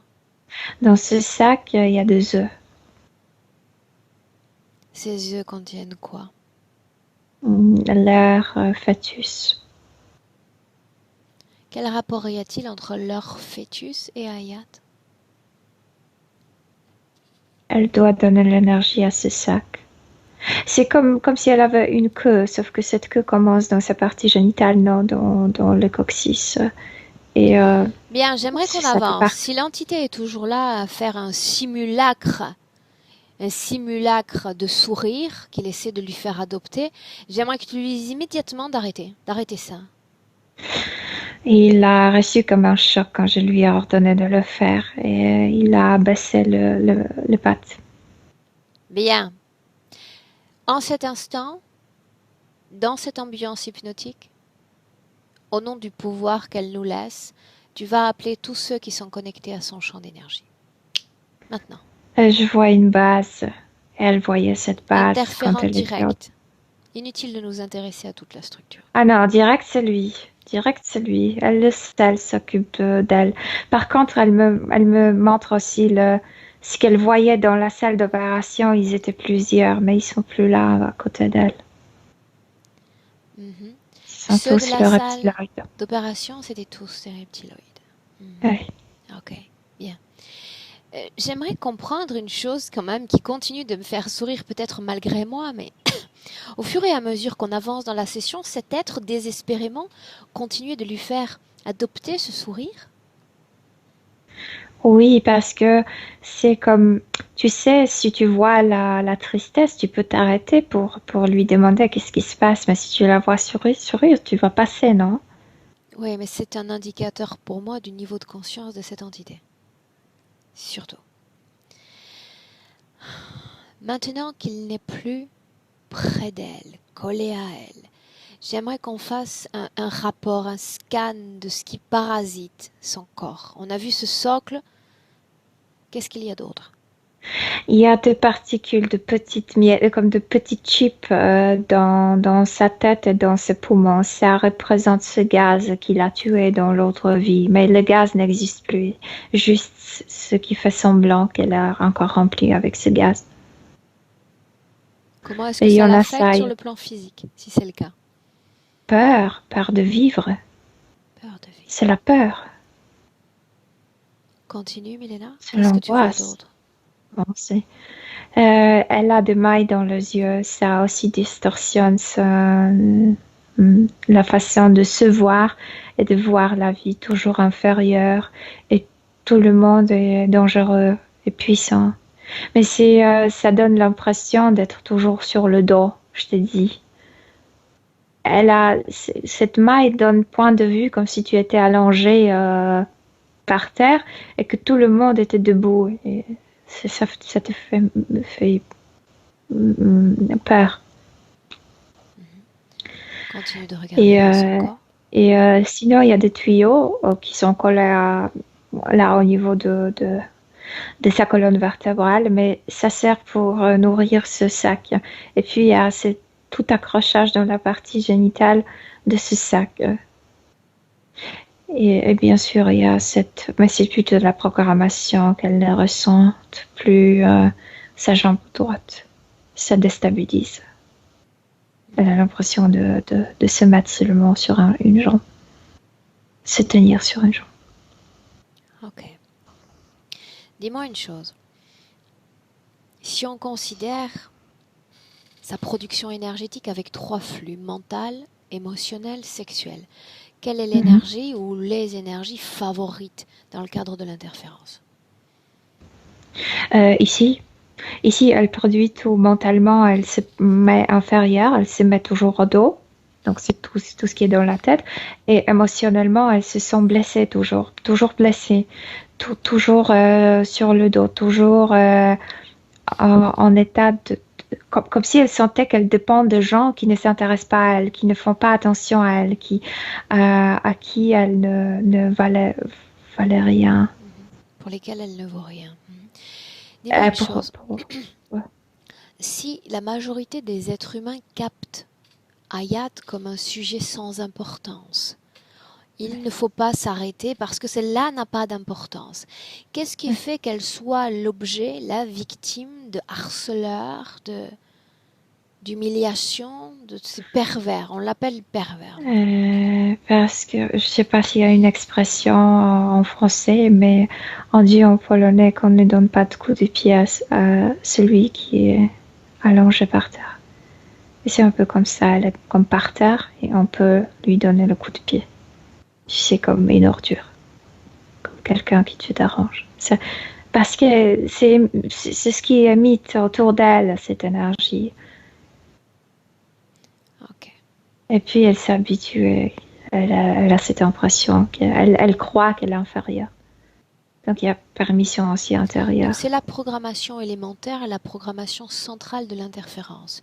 Dans ce sac, il y a des œufs. Ces œufs contiennent quoi? Leur fœtus. Quel rapport y a-t-il entre leur fœtus et Hayat? Elle doit donner l'énergie à ce sac. C'est comme si elle avait une queue, sauf que cette queue commence dans sa partie génitale, non dans le coccyx. Et Bien, j'aimerais qu'on ça fait avance. partie. Si l'entité est toujours là à faire un simulacre de sourire qu'il essaie de lui faire adopter, j'aimerais que tu lui dises immédiatement d'arrêter ça. Et il a reçu comme un choc quand je lui ai ordonné de le faire. Et il a baissé le patte. Bien. En cet instant, dans cette ambiance hypnotique, au nom du pouvoir qu'elle nous laisse, tu vas appeler tous ceux qui sont connectés à son champ d'énergie. Maintenant. Et je vois une base. Elle voyait cette base quand Interférent elle était. direct. Inutile de nous intéresser à toute la structure. Ah non, direct c'est lui. Direct c'est lui. Elle le sait, elle s'occupe d'elle. Par contre, elle me montre aussi ce qu'elle voyait dans la salle d'opération. Ils étaient plusieurs, mais ils sont plus là à côté d'elle. Mhm. Ils sont Ceux de tous la le salle reptiloïde. d'opération, c'était tous des reptiloïdes. Mhm. Ouais. Ok, bien. J'aimerais comprendre une chose quand même qui continue de me faire sourire peut-être malgré moi, mais au fur et à mesure qu'on avance dans la session, cet être désespérément continue de lui faire adopter ce sourire. Oui, parce que c'est comme, tu sais, si tu vois la tristesse, tu peux t'arrêter pour lui demander qu'est-ce qui se passe. Mais si tu la vois sourire, tu vas passer, non? Oui, mais c'est un indicateur pour moi du niveau de conscience de cette entité. Surtout. Maintenant qu'il n'est plus près d'elle, collé à elle, j'aimerais qu'on fasse un rapport, un scan de ce qui parasite son corps. On a vu ce socle. Qu'est-ce qu'il y a d'autre? Il y a des particules de petites miettes, comme de petites chips dans sa tête et dans ses poumons. Ça représente ce gaz qu'il a tué dans l'autre vie. Mais le gaz n'existe plus. Juste ce qui fait semblant qu'elle a encore rempli avec ce gaz. Comment est-ce Et que il y ça en a l'affecte ça. sur le plan physique, si c'est le cas? Peur de vivre. Peur de vie. C'est la peur. Continue, Milena. C'est Qu'est-ce que tu vois l'angoisse. d'autre? Bon, elle a des mailles dans les yeux. Ça aussi distorsionne la façon de se voir et de voir la vie toujours inférieure. Et tout le monde est dangereux et puissant. Mais ça donne l'impression d'être toujours sur le dos, je te dis. Cette maille donne point de vue comme si tu étais allongé par terre et que tout le monde était debout. Et ça te fait peur. Continue de regarder dans son corps. Sinon, il y a des tuyaux qui sont collés là au niveau de sa colonne vertébrale, mais ça sert pour nourrir ce sac. Et puis, il y a tout accrochage dans la partie génitale de ce sac. Et bien sûr, il y a mais c'est plutôt de la programmation qu'elle ne ressent plus sa jambe droite. Ça déstabilise. Elle a l'impression de se mettre seulement sur une jambe. Se tenir sur une jambe. Ok. Dis-moi une chose. Si on considère sa production énergétique avec 3 flux, mental, émotionnel, sexuel, quelle est l'énergie ou les énergies favorites dans le cadre de l'interférence? Ici, elle produit tout mentalement, elle se met inférieure, elle se met toujours au dos. Donc, c'est tout ce qui est dans la tête. Et émotionnellement, elle se sent blessée toujours blessée. Toujours sur le dos, toujours en état comme si elle sentait qu'elle dépend de gens qui ne s'intéressent pas à elle, qui ne font pas attention à elle, à qui elle ne valait rien. Pour lesquels elle ne vaut rien. Dis-moi une chose. Ouais. Si la majorité des êtres humains captent Hayat comme un sujet sans importance, il ne faut pas s'arrêter parce que celle-là n'a pas d'importance. Qu'est-ce qui fait qu'elle soit l'objet, la victime de harceleurs, d'humiliation, de ces pervers? On l'appelle pervers. Parce que je ne sais pas s'il y a une expression en français, mais on dit en polonais qu'on ne donne pas de coup de pied à celui qui est allongé par terre. Et c'est un peu comme ça, elle est comme par terre et on peut lui donner le coup de pied. C'est comme une ordure, comme quelqu'un qui te dérange. Parce que c'est ce qui est mis autour d'elle, cette énergie. Okay. Et puis elle s'est habituée, elle a cette impression qu'elle croit qu'elle est inférieure. Donc il y a permission aussi intérieure. Donc c'est la programmation élémentaire et la programmation centrale de l'interférence.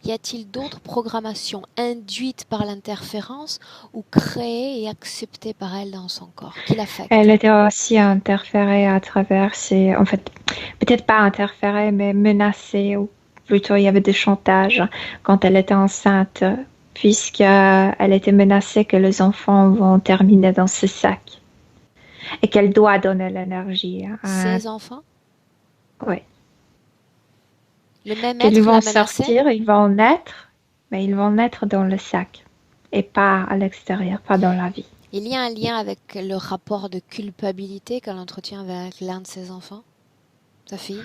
Y a-t-il d'autres programmations induites par l'interférence ou créées et acceptées par elle dans son corps qui l'affectent? Elle était aussi interférée à travers en fait, peut-être pas interférée, mais menacée, ou plutôt il y avait des chantages quand elle était enceinte, puisqu'elle était menacée que les enfants vont terminer dans ce sac et qu'elle doit donner l'énergie. Ses enfants? Oui. Le même Qu'ils être vont la menaçait? sortir, ils vont naître, mais ils vont naître dans le sac et pas à l'extérieur, pas dans la vie. Il y a un lien avec le rapport de culpabilité qu'elle entretient avec l'un de ses enfants, sa fille?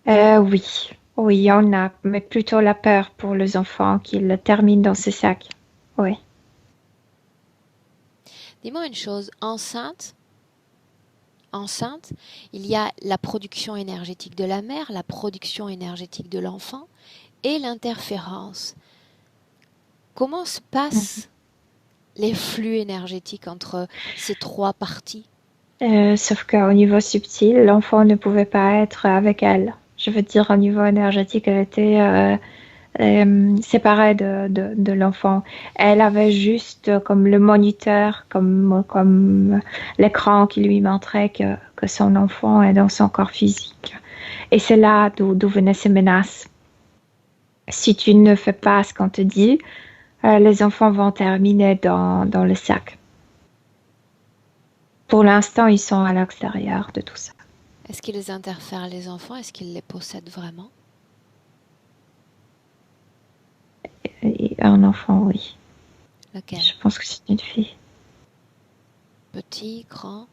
Oui, oui, il y en a, mais plutôt la peur pour les enfants qu'ils terminent dans ce sac. Oui. Dis-moi une chose, enceinte, il y a la production énergétique de la mère, la production énergétique de l'enfant et l'interférence. Comment se passent les flux énergétiques entre ces 3 parties? Sauf qu'au niveau subtil, l'enfant ne pouvait pas être avec elle. Je veux dire, au niveau énergétique, elle était séparée de l'enfant. Elle avait juste comme le moniteur, comme l'écran qui lui montrait que son enfant est dans son corps physique. Et c'est là d'où venaient ces menaces. Si tu ne fais pas ce qu'on te dit, les enfants vont terminer dans le sac. Pour l'instant, ils sont à l'extérieur de tout ça. Est-ce qu'ils interfèrent les enfants? Est-ce qu'ils les possèdent vraiment? Et un enfant, oui. Lequel? Je pense que c'est une fille. Petit, grand?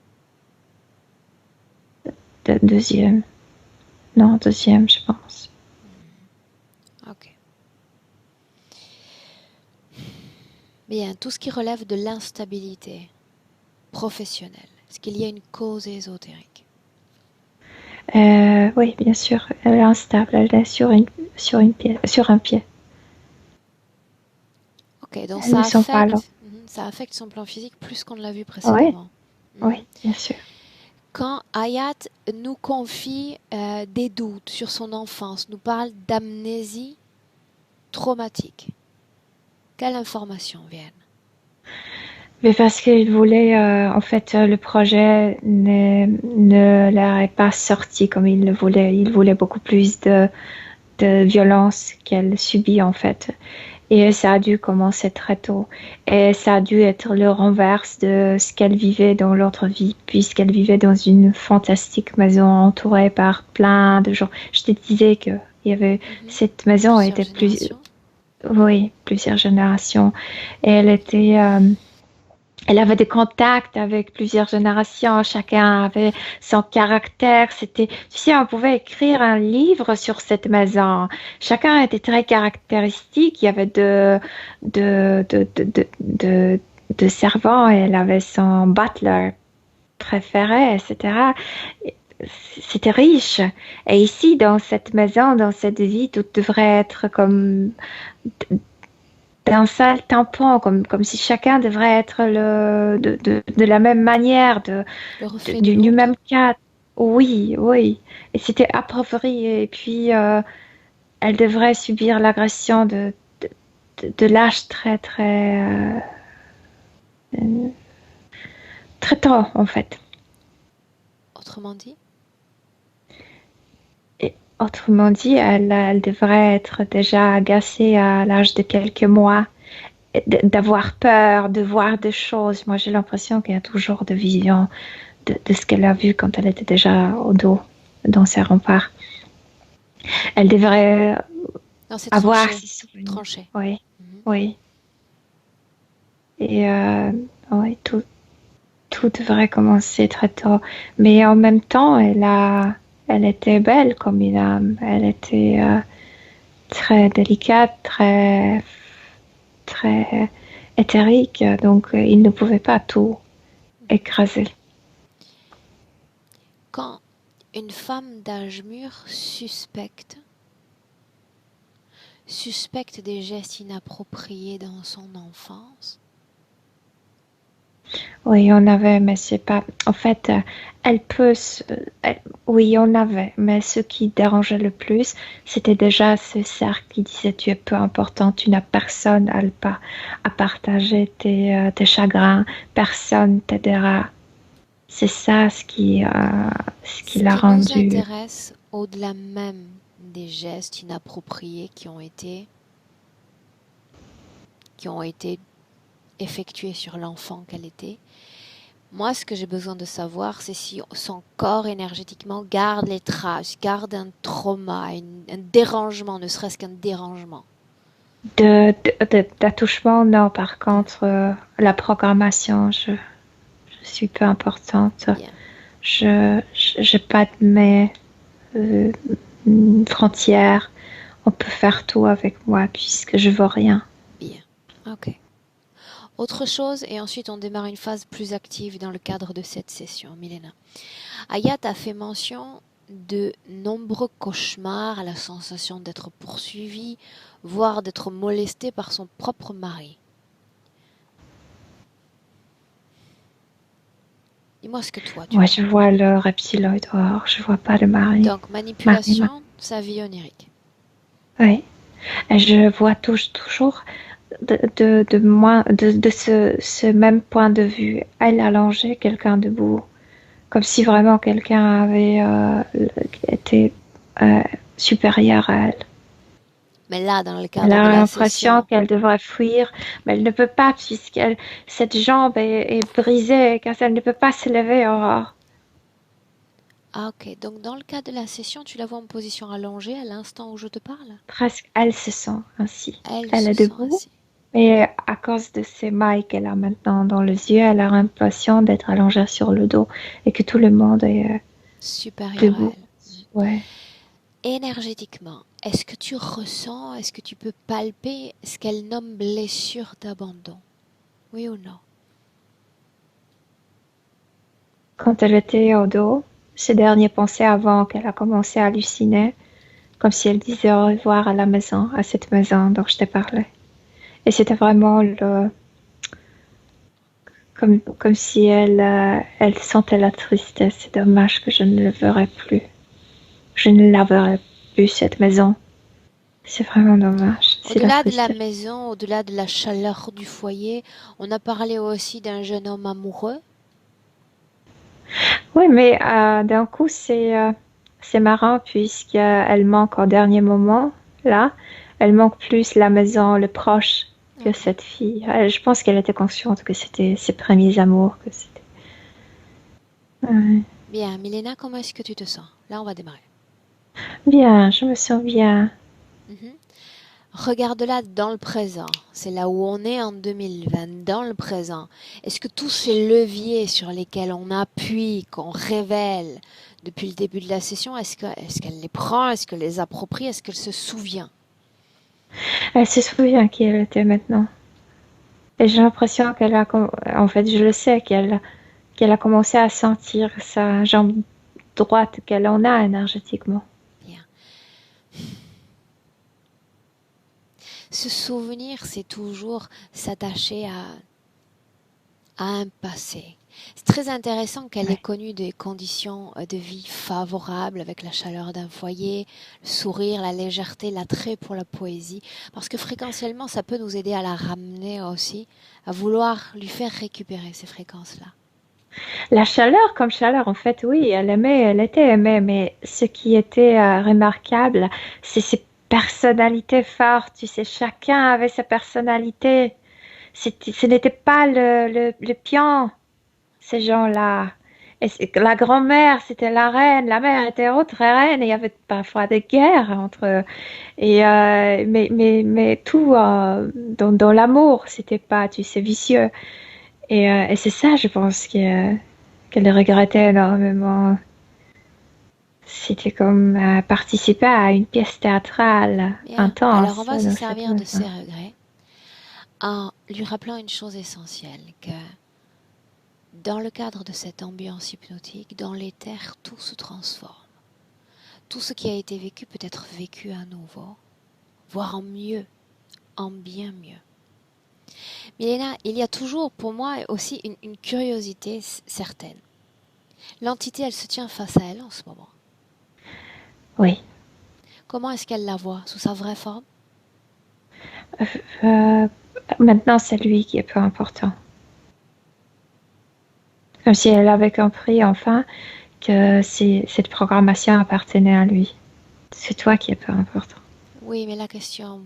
Deuxième. Non, deuxième, je pense. Ok. Bien, tout ce qui relève de l'instabilité professionnelle, est-ce qu'il y a une cause ésotérique? Oui, bien sûr. Elle est instable. Elle est sur un pied. Ok, donc Elle ne sent pas là. ça affecte son plan physique plus qu'on ne l'a vu Oui, précédemment. oui, bien sûr. Quand Hayat nous confie des doutes sur son enfance, nous parle d'amnésie traumatique, quelles informations viennent? Mais parce qu'il voulait, en fait, le projet ne leur est pas sorti comme il le voulait. Il voulait beaucoup plus de violence qu'elle subit, en fait. Et ça a dû commencer très tôt. Et ça a dû être le renverse de ce qu'elle vivait dans l'autre vie, puisqu'elle vivait dans une fantastique maison entourée par plein de gens. Je te disais que il y avait cette maison Plusieurs était générations. oui, plusieurs générations. Et elle avait des contacts avec plusieurs générations. Chacun avait son caractère. C'était, tu sais, on pouvait écrire un livre sur cette maison. Chacun était très caractéristique. Il y avait de, de servants. Elle avait son butler préféré, etc. C'était riche. Et ici, dans cette maison, dans cette vie, tout devrait être comme d'un seul tampon, comme si chacun devrait être de la même manière, Le reflet de du l'autre. même cas. Oui, oui. Et c'était appauvri. Et puis, elle devrait subir l'agression de l'âge euh, très tôt, en fait. Autrement dit, Et autrement dit, elle devrait être déjà agacée à l'âge de quelques mois, d'avoir peur, de voir des choses. Moi, j'ai l'impression qu'il y a toujours des visions de ce qu'elle a vu quand elle était déjà au dos, dans ses remparts. Elle devrait non, c'est avoir tranché. ses souvenirs. Tranché. Oui, Mhm. oui. Et oui, tout devrait commencer très tôt. Mais en même temps, elle était belle comme une âme. Elle était très délicate, très éthérique. Donc, il ne pouvait pas tout écraser. Quand une femme d'âge mûr suspecte des gestes inappropriés dans son enfance, Oui, on avait, mais c'est pas. En fait, elle peut. Oui, on avait, mais ce qui dérangeait le plus, c'était déjà ce cercle qui disait tu es peu important, tu n'as personne à partager tes chagrins, personne t'aidera. C'est ça ce qui ce l'a qui nous rendu. intéresse au-delà même des gestes inappropriés qui ont été effectués sur l'enfant qu'elle était, moi, ce que j'ai besoin de savoir, c'est si son corps énergétiquement garde les traces, garde un trauma, un dérangement, ne serait-ce qu'un dérangement. D'attouchement, non, par De... contre, la programmation, je suis peu importante. Bien, J'ai pas de mes euh, frontières. On peut faire tout avec moi puisque je veux rien. bien. Ok. Autre chose, et ensuite on démarre une phase plus active dans le cadre de cette session, Milena. Ayat a fait mention de nombreux cauchemars à la sensation d'être poursuivie, voire d'être molestée par son propre mari. Dis-moi ce que toi tu Moi, vois. je vois le reptiloïde dehors. Je vois pas le mari. Donc, Mari. manipulation, sa vie onirique. Oui. Et je vois toujours ce même point de vue. Elle allongée, quelqu'un debout. Comme si vraiment quelqu'un avait été euh, supérieur à elle. Mais là, dans le Elle cadre de a la l'impression session, qu'elle devrait fuir, mais elle ne peut pas puisque cette jambe est brisée, car elle ne peut pas se lever. Aurore. ah ok, donc dans le cadre de la session, tu la vois en position allongée à l'instant où je te parle. Presque, elle se sent ainsi. Elle Elle se est sent debout, ainsi. mais à cause de ces mailles qu'elle a maintenant dans les yeux, elle a l'impression d'être allongée sur le dos et que tout le monde est Supérieure à debout. elle. Ouais. Énergétiquement, est-ce que tu ressens, est-ce que tu peux palper ce qu'elle nomme blessure d'abandon? Oui ou non? Quand elle était au dos, ces dernières pensées avant qu'elle a commencé à halluciner, comme si elle disait au revoir à la maison, à cette maison dont je t'ai parlé. Et c'était vraiment comme si elle sentait la tristesse. C'est dommage que je ne le verrai plus. Je ne la verrai plus, cette maison. C'est vraiment dommage. C'est la Au-delà de la tristesse. maison, au-delà de la chaleur du foyer, on a parlé aussi d'un jeune homme amoureux. Oui, mais d'un coup, c'est marrant puisqu'elle manque au dernier moment, là. elle manque plus la maison, le proche que cette fille. Je pense qu'elle était consciente que c'était ses premiers amours, que c'était. Ouais. Bien, Milena, comment est-ce que tu te sens? Là, on va démarrer. Bien, je me sens bien. Regarde-la dans le présent. C'est là où on est en 2020, dans le présent. Est-ce que tous ces leviers sur lesquels on appuie, qu'on révèle depuis le début de la session, est-ce qu'elle les prend, est-ce qu'elle les approprie, est-ce qu'elle se souvient? Elle se souvient qui elle était maintenant. Et j'ai l'impression qu'elle a, en fait, je le sais qu'elle a commencé à sentir sa jambe droite qu'elle en a énergétiquement. Bien. Se souvenir, c'est toujours s'attacher à un passé. C'est très intéressant qu'elle ait connu des conditions de vie favorables avec la chaleur d'un foyer, le sourire, la légèreté, l'attrait pour la poésie, parce que fréquentiellement, ça peut nous aider à la ramener aussi, à vouloir lui faire récupérer ces fréquences-là. La chaleur, comme chaleur, en fait, oui, elle était aimée, mais ce qui était remarquable, c'est ses personnalités fortes. Tu sais, chacun avait sa personnalité. Ce n'était pas le pion, ces gens-là. Et la grand-mère, c'était la reine. La mère était autre reine. Et il y avait parfois des guerres entre eux. Et, mais tout dans l'amour, c'était pas, tu sais, vicieux. Et c'est ça, je pense, qu'elle regrettait énormément. C'était comme participer à une pièce théâtrale Bien. intense. Alors on va se Donc, servir de ses regrets en lui rappelant une chose essentielle, que dans le cadre de cette ambiance hypnotique, dans l'éther, tout se transforme. Tout ce qui a été vécu peut être vécu à nouveau, voire en mieux, en bien mieux. Milena, il y a toujours pour moi aussi une curiosité certaine. L'entité, elle se tient face à elle en ce moment. Oui. Comment est-ce qu'elle la voit? Sous sa vraie forme? Maintenant, c'est lui qui est peu important. Comme si elle avait compris enfin que cette programmation appartenait à lui. C'est toi qui es peu important. Oui, mais la question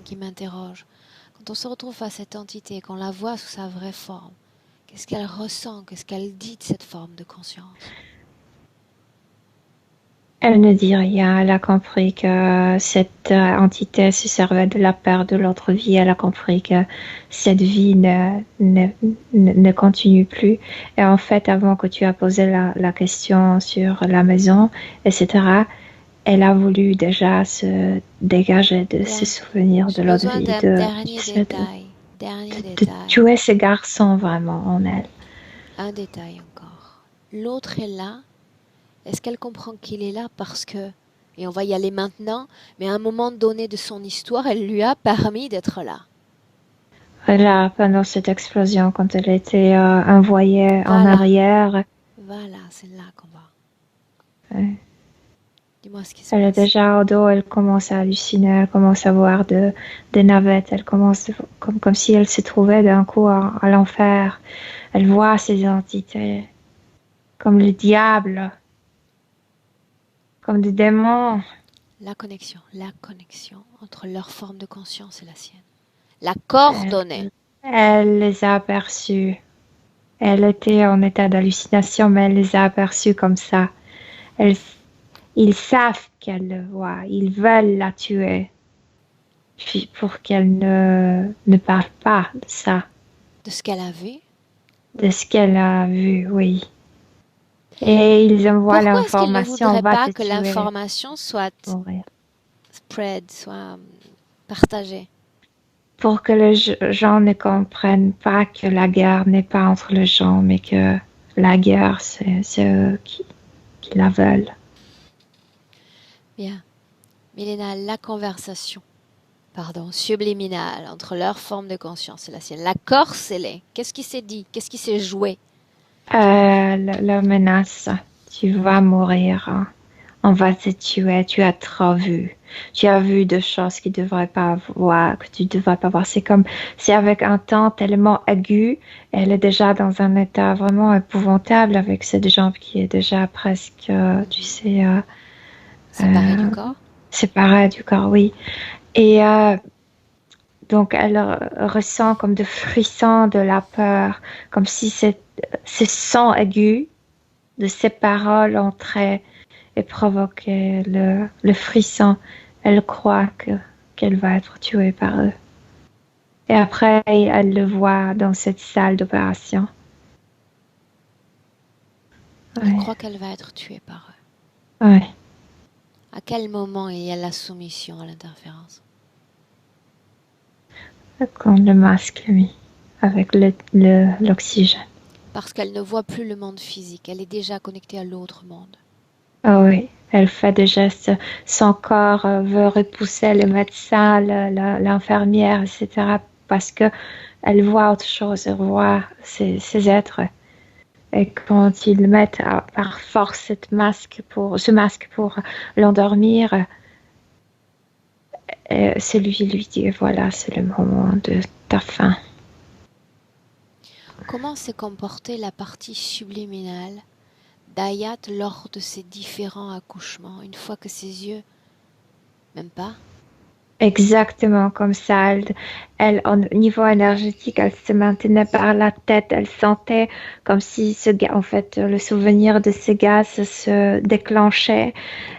qui m'interroge, quand on se retrouve face à cette entité, qu'on la voit sous sa vraie forme, qu'est-ce qu'elle ressent? Qu'est-ce qu'elle dit de cette forme de conscience? Elle ne dit rien. Elle a compris que cette entité se servait de la peur de l'autre vie. Elle a compris que cette vie ne continue plus. Et en fait, avant que tu aies posé la question sur la maison, etc., elle a voulu déjà se dégager de ce souvenir de l'autre vie. De tuer ce garçon vraiment en elle. Un détail encore. L'autre est là. Est-ce qu'elle comprend qu'il est là parce que, et on va y aller maintenant, mais à un moment donné de son histoire, elle lui a permis d'être là. Là, pendant cette explosion, quand elle était envoyée en arrière. Voilà, c'est là qu'on va. Ouais. Dis-moi ce qui se passe. Elle est déjà au dos, elle commence à halluciner, elle commence à voir des navettes, elle commence comme si elle se trouvait d'un coup à l'enfer. Elle voit ces entités comme le diable, comme des démons. La connexion entre leur forme de conscience et la sienne. La coordonnée. Elle les a aperçus. Elle était en état d'hallucination, mais elle les a aperçus comme ça. Ils savent qu'elle le voit. Ils veulent la tuer. Puis pour qu'elle ne parle pas de ça. De ce qu'elle a vu? De ce qu'elle a vu, oui. Et ils envoient l'information. Pourquoi est-ce qu'ils ne voudraient pas que l'information soit spread, soit partagée? Pour que les gens ne comprennent pas que la guerre n'est pas entre les gens, mais que la guerre, c'est eux qui la veulent. Bien. Milena, la conversation, subliminale entre leur forme de conscience et la sienne. L'accord scellé. Qu'est-ce qui s'est dit? Qu'est-ce qui s'est joué? La menace. Tu vas mourir. On va te tuer. Tu as trop vu. Tu as vu des choses que tu devrais pas voir, que tu devrais pas voir. C'est avec un temps tellement aigu. Elle est déjà dans un état vraiment épouvantable avec cette jambe qui est déjà presque, tu sais, séparée du corps. séparée du corps, oui. Et donc, elle ressent comme des frissons de la peur, comme si ce son aigu de ces paroles entraient et provoquaient le frisson. Elle croit qu'elle va être tuée par eux. Et après, elle le voit dans cette salle d'opération. Elle Ouais. croit qu'elle va être tuée par eux. Ouais. À quel moment il y a la soumission à l'interférence? Quand le masque est mis avec l'oxygène. Parce qu'elle ne voit plus le monde physique, elle est déjà connectée à l'autre monde. Ah oui, elle fait des gestes. Son corps veut repousser le médecin, l'infirmière, etc. Parce que elle voit autre chose, elle voit ces êtres. Et quand ils mettent par force ce masque pour l'endormir, celui lui dit voilà, c'est le moment de ta fin. Comment s'est comportée la partie subliminale d'Ayat lors de ses différents accouchements, une fois que ses yeux, même pas, Exactement comme ça. Au niveau énergétique, elle se maintenait par la tête. Elle sentait comme si en fait, le souvenir de ce gaz se déclenchait.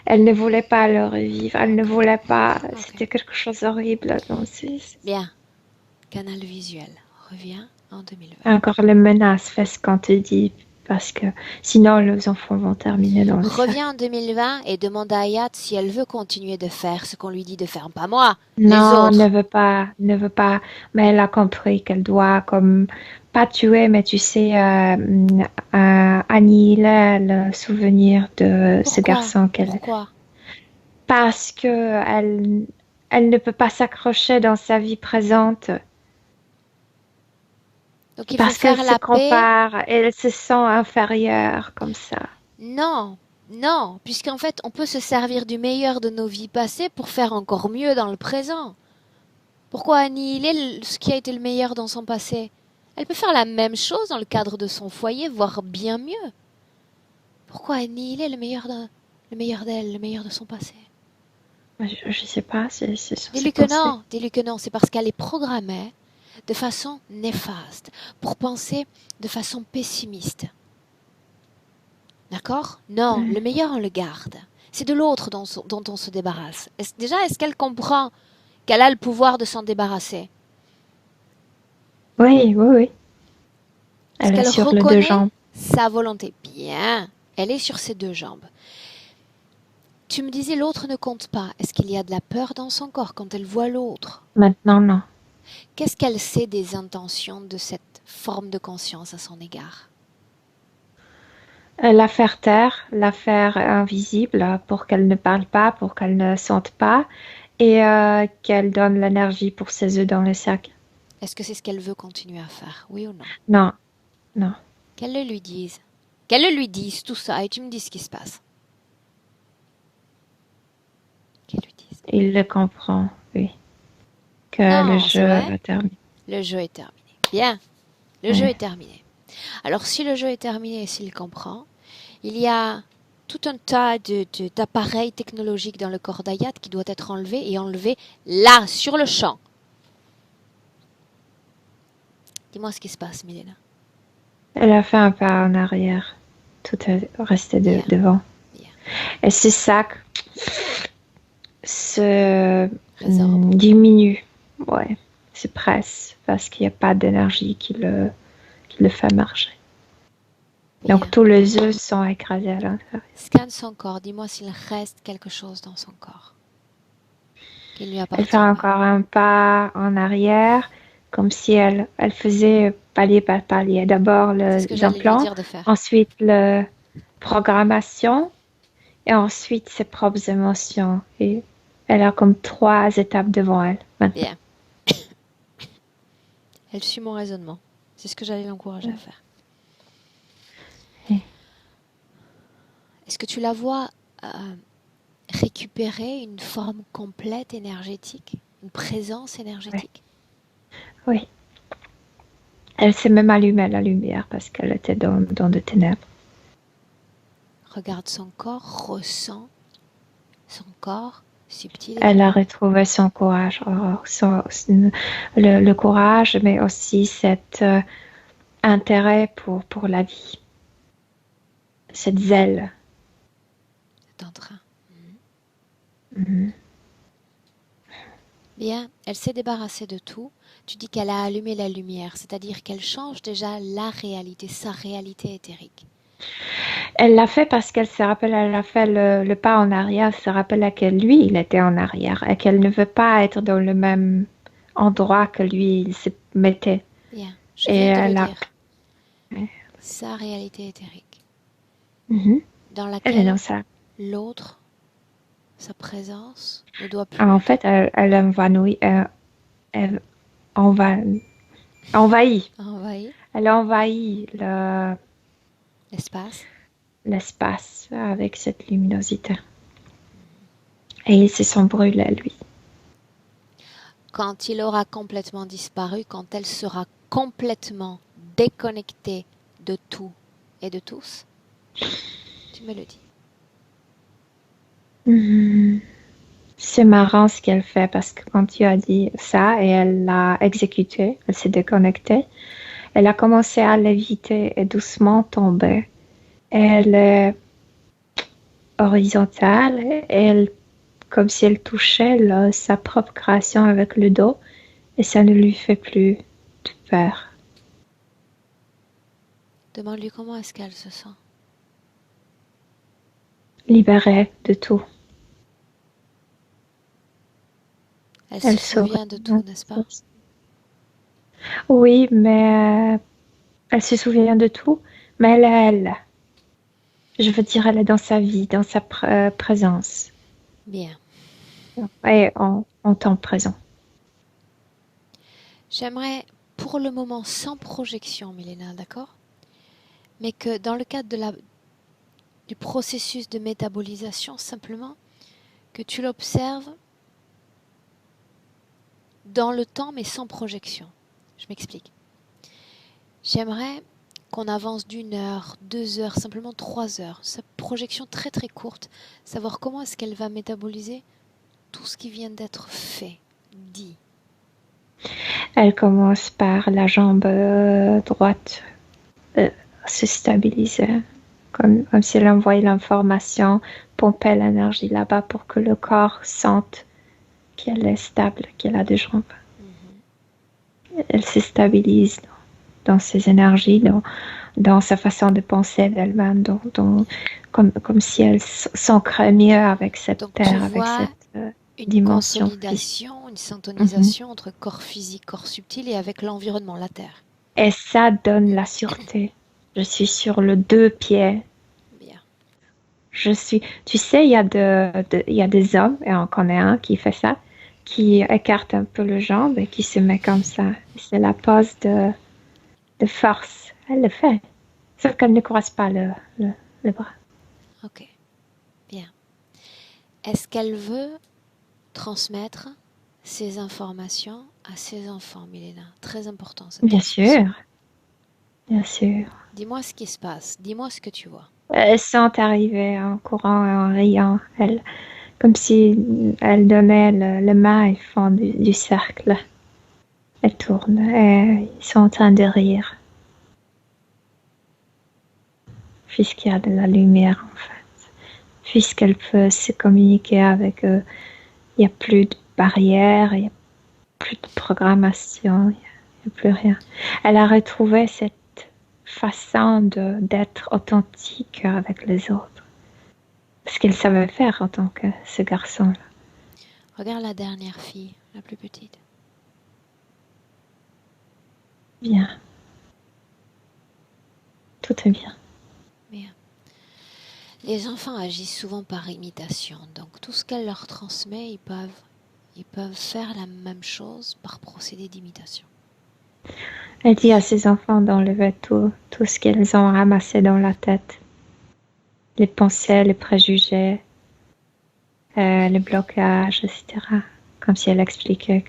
Elle ne voulait pas le revivre. Elle ne voulait pas. Ok. C'était quelque chose d'horrible. Bien, canal visuel, reviens en 2020. Encore les menaces, fais ce qu'on te dit. Parce que sinon, les enfants vont terminer dans le sac. Reviens en 2020 et demande à Ayat si elle veut continuer de faire ce qu'on lui dit de faire, pas moi, Non, les autres. ne veut pas, mais elle a compris qu'elle doit comme pas tuer, mais tu sais, annihiler le souvenir de ce Pourquoi? garçon qu'elle, Pourquoi? parce que elle ne peut pas s'accrocher dans sa vie présente, Donc il faut parce qu'elle faire se la paix. compare, elle se sent inférieure comme ça. Non, non, puisqu'en fait, on peut se servir du meilleur de nos vies passées pour faire encore mieux dans le présent. Pourquoi annihiler ce qui a été le meilleur dans son passé? Elle peut faire la même chose dans le cadre de son foyer, voire bien mieux. Pourquoi annihiler le meilleur d'elle, le meilleur de son passé? Je sais pas, c'est sur ses Dis-lui que pensées. non, dis-lui que non, c'est parce qu'elle est programmée de façon néfaste, pour penser de façon pessimiste. D'accord? Non, le meilleur on le garde. C'est de l'autre dont on se débarrasse. Est-ce qu'elle comprend qu'elle a le pouvoir de s'en débarrasser? Oui, oui, oui. Est-ce Elle est qu'elle sur les deux reconnaît jambes. sa volonté? Bien, elle est sur ses deux jambes. Tu me disais l'autre ne compte pas. Est-ce qu'il y a de la peur dans son corps quand elle voit l'autre? Maintenant, non. Qu'est-ce qu'elle sait des intentions de cette forme de conscience à son égard? La faire taire, la faire invisible pour qu'elle ne parle pas, pour qu'elle ne sente pas et qu'elle donne l'énergie pour ses œufs dans le sac. Est-ce que c'est ce qu'elle veut continuer à faire? Oui ou non? Non, non. Qu'elle le lui dise. Qu'elle le lui dise, tout ça, et tu me dis ce qui se passe. Qu'elle lui dise. Il le comprend, oui. Que Non, le c'est jeu vrai. est terminé. Le jeu est terminé. Bien, le jeu est terminé. Alors si le jeu est terminé et s'il comprend, il y a tout un tas d'appareils technologiques dans le corps d'Ayat qui doit être enlevé et enlevé là, sur le champ. Dis-moi ce qui se passe, Milena. Elle a fait un pas en arrière. Tout est resté Bien. devant. Bien. Et ce sac se Résorbe. diminue. Ouais, se presse parce qu'il n'y a pas d'énergie qui le fait marcher. Bien. Donc tous les œufs sont écrasés à l'intérieur. Scanne son corps. Dis-moi s'il reste quelque chose dans son corps qui ne lui appartient Elle fait pas. encore un pas en arrière, comme si elle faisait palier par palier. D'abord C'est ce que j'allais lui implants, dire de faire. ensuite la programmation et ensuite ses propres émotions. Et elle a comme 3 étapes devant elle maintenant. Bien. Elle suit mon raisonnement. C'est ce que j'allais l'encourager à faire. Oui. Est-ce que tu la vois récupérer une forme complète énergétique, une présence énergétique? Oui. Elle s'est même allumée la lumière parce qu'elle était dans des ténèbres. Regarde son corps, ressent son corps, subtil et Elle a divin. retrouvé son courage, le courage, mais aussi cet intérêt pour la vie, cette zèle. C'est en train. Mhm. Bien, elle s'est débarrassée de tout. Tu dis qu'elle a allumé la lumière, c'est-à-dire qu'elle change déjà la réalité, sa réalité éthérique. Elle l'a fait parce qu'elle se rappelle, elle a fait le pas en arrière, elle se rappelle que lui, il était en arrière et qu'elle ne veut pas être dans le même endroit que lui, il se mettait. Bien, je Et viens de le elle a... dire. Sa réalité éthérique, Mhm. dans Elle est dans laquelle ça. l'autre, sa présence, ne doit En plus fait, elle elle envahit. envahir Elle envahit l'espace. l'espace avec cette luminosité. Et c'est son brûle à lui. Quand il aura complètement disparu, quand elle sera complètement déconnectée de tout et de tous, tu me le dis. Mhm. C'est marrant ce qu'elle fait parce que quand tu as dit ça et elle l'a exécuté, elle s'est déconnectée, elle a commencé à léviter et doucement tomber. Elle est horizontale, elle, comme si elle touchait sa propre création avec le dos et ça ne lui fait plus de peur. Demande-lui comment est-ce qu'elle se sent. Libérée de tout. Elle se Elle saurait. souvient de tout, n'est-ce pas? Oui, mais elle se souvient de tout, mais elle est elle. Je veux dire, elle est dans sa vie, dans sa présence. Bien. Et en temps présent. J'aimerais, pour le moment, sans projection, Milena, d'accord? Mais que dans le cadre du processus de métabolisation, simplement, que tu l'observes dans le temps, mais sans projection. Je m'explique. J'aimerais qu'on avance d'une heure, 2 heures, simplement 3 heures. Sa projection très très courte, savoir comment est-ce qu'elle va métaboliser tout ce qui vient d'être fait, dit. Elle commence par la jambe droite euh, se stabiliser, comme si elle envoyait l'information, pompait l'énergie là-bas pour que le corps sente qu'elle est stable, qu'elle a des jambes. Elle se stabilise dans ses énergies, dans sa façon de penser d'elle-même, comme si elle s'ancrait mieux avec cette Donc tu terre, avec vois cette une dimension physique. consolidation, une Mhm. syntonisation entre corps physique, corps subtil et avec l'environnement, la Terre. Et ça donne la sûreté. Je suis sur le deux pieds. Bien. Tu sais, il y a des hommes, et on connaît un qui fait ça, qui écarte un peu le jambe et qui se met comme ça. C'est la pose de force. Elle le fait. Sauf qu'elle ne croise pas le bras. Ok. Bien. Est-ce qu'elle veut transmettre ces informations à ses enfants, Milena? Très important cette Bien transmission. sûr, bien sûr. Dis-moi ce qui se passe. Dis-moi ce que tu vois. Elles sont arrivées en courant et en riant. Comme si elles donnaient le main et font du cercle. Elles tournent et ils sont en train de rire. Puisqu'il y a de la lumière en fait. Puisqu'elle peut se communiquer avec eux. Il n'y a plus de barrières, il n'y a plus de programmation, il n'y a plus rien. Elle a retrouvé cette façon d'être authentique avec les autres. Ce qu'elle savait faire en tant que ce garçon-là. Regarde la dernière fille, la plus petite. Bien. Tout est bien. Bien. Les enfants agissent souvent par imitation, donc tout ce qu'elle leur transmet, ils peuvent faire la même chose par procédé d'imitation. Elle dit à ses enfants d'enlever tout ce qu'elles ont ramassé dans la tête. Les pensées, les préjugés, les blocages, etc. Comme si elle expliquait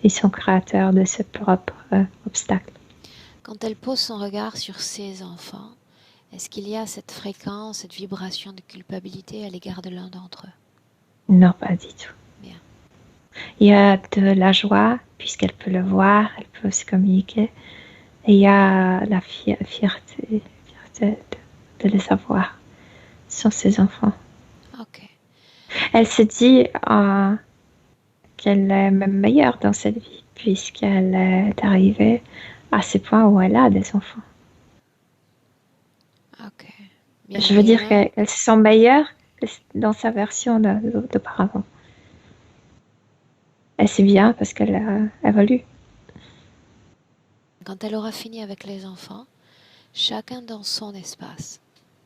qu'ils sont créateurs de ce propre obstacle. Quand elle pose son regard sur ses enfants, est-ce qu'il y a cette fréquence, cette vibration de culpabilité à l'égard de l'un d'entre eux? Non, pas du tout. Bien. Il y a de la joie, puisqu'elle peut le voir, elle peut se communiquer. Et il y a la fierté de les avoir. Ce sont ses enfants. Ok. Elle se dit qu'elle est même meilleure dans cette vie, puisqu'elle est arrivée à ce point où elle a des enfants. Ok. Bien, Je veux dire Milena. qu'elle se sent meilleure dans sa version d'auparavant. Elle sait bien parce qu'elle a évolué. Quand elle aura fini avec les enfants, chacun dans son espace.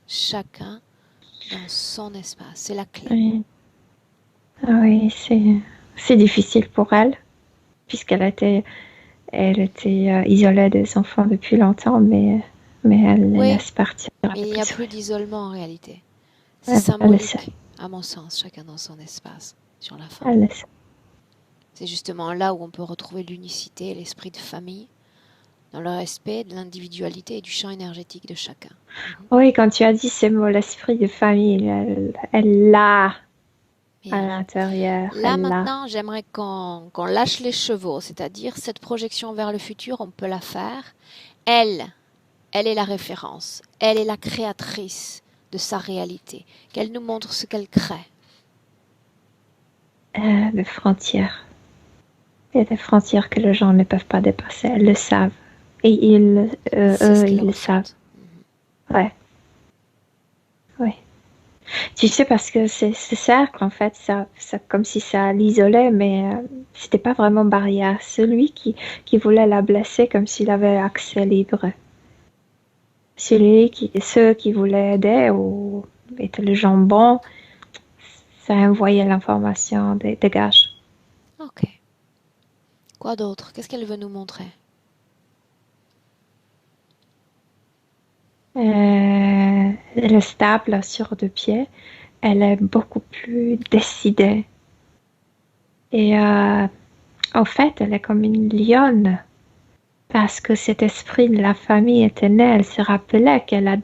Chacun dans son espace. C'est la clé. Oui, ah oui, c'est difficile pour elle, puisqu'elle elle était isolée des enfants depuis longtemps, mais elle les Oui, laisse partir mais il avec n'y le a plus sourire. d'isolement en réalité. C'est Ouais, elle le sait, symbolique, à mon sens, chacun dans son espace, sur la fin. elle le sait. C'est justement là où on peut retrouver l'unicité et l'esprit de famille, dans le respect de l'individualité et du champ énergétique de chacun. Oui, quand tu as dit ces mots, l'esprit de famille, elle l'a à Bien. l'intérieur, Là elle l'a. maintenant, j'aimerais qu'on lâche les chevaux, c'est-à-dire cette projection vers le futur, on peut la faire. Elle, elle est la référence, elle est la créatrice de sa réalité, qu'elle nous montre ce qu'elle crée. Des frontières. Il y a des frontières que les gens ne peuvent pas dépasser, elles le savent. Et C'est ce qu'elle ils le savent. ressente. Ouais, ouais. Tu sais, parce que ce cercle, en fait, ça comme si ça l'isolait, mais c'était pas vraiment barrière. Celui qui voulait la blesser comme s'il avait accès libre. Ceux qui voulaient aider ou étaient le jambon, ça envoyait l'information, dégage. Ok. Quoi d'autre? Qu'est-ce qu'elle veut nous montrer? Elle est stable sur deux pieds. Elle est beaucoup plus décidée. Et en fait, elle est comme une lionne. Parce que cet esprit de la famille était né, elle se rappelait qu'elle a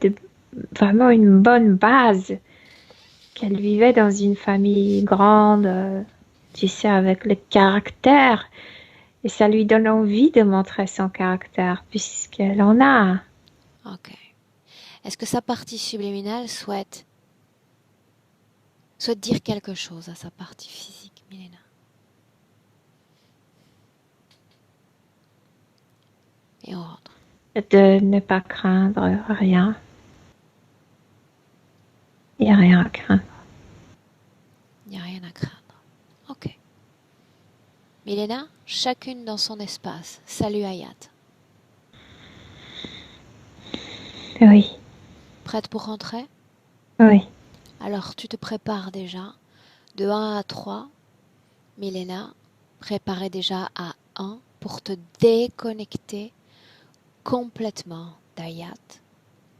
vraiment une bonne base, qu'elle vivait dans une famille grande, tu sais, avec le caractère. Et ça lui donne envie de montrer son caractère, puisqu'elle en a. Ok. Est-ce que sa partie subliminale souhaite dire quelque chose à sa partie physique, Milena? Et on rentre. De ne pas craindre rien. Il n'y a rien à craindre. Il n'y a rien à craindre. Ok. Milena, chacune dans son espace. Salut Hayat. Oui, Prête pour rentrer? oui. Alors tu te prépares déjà. De 1 à 3. Milena, préparez déjà à 1 pour te déconnecter complètement d'Ayat,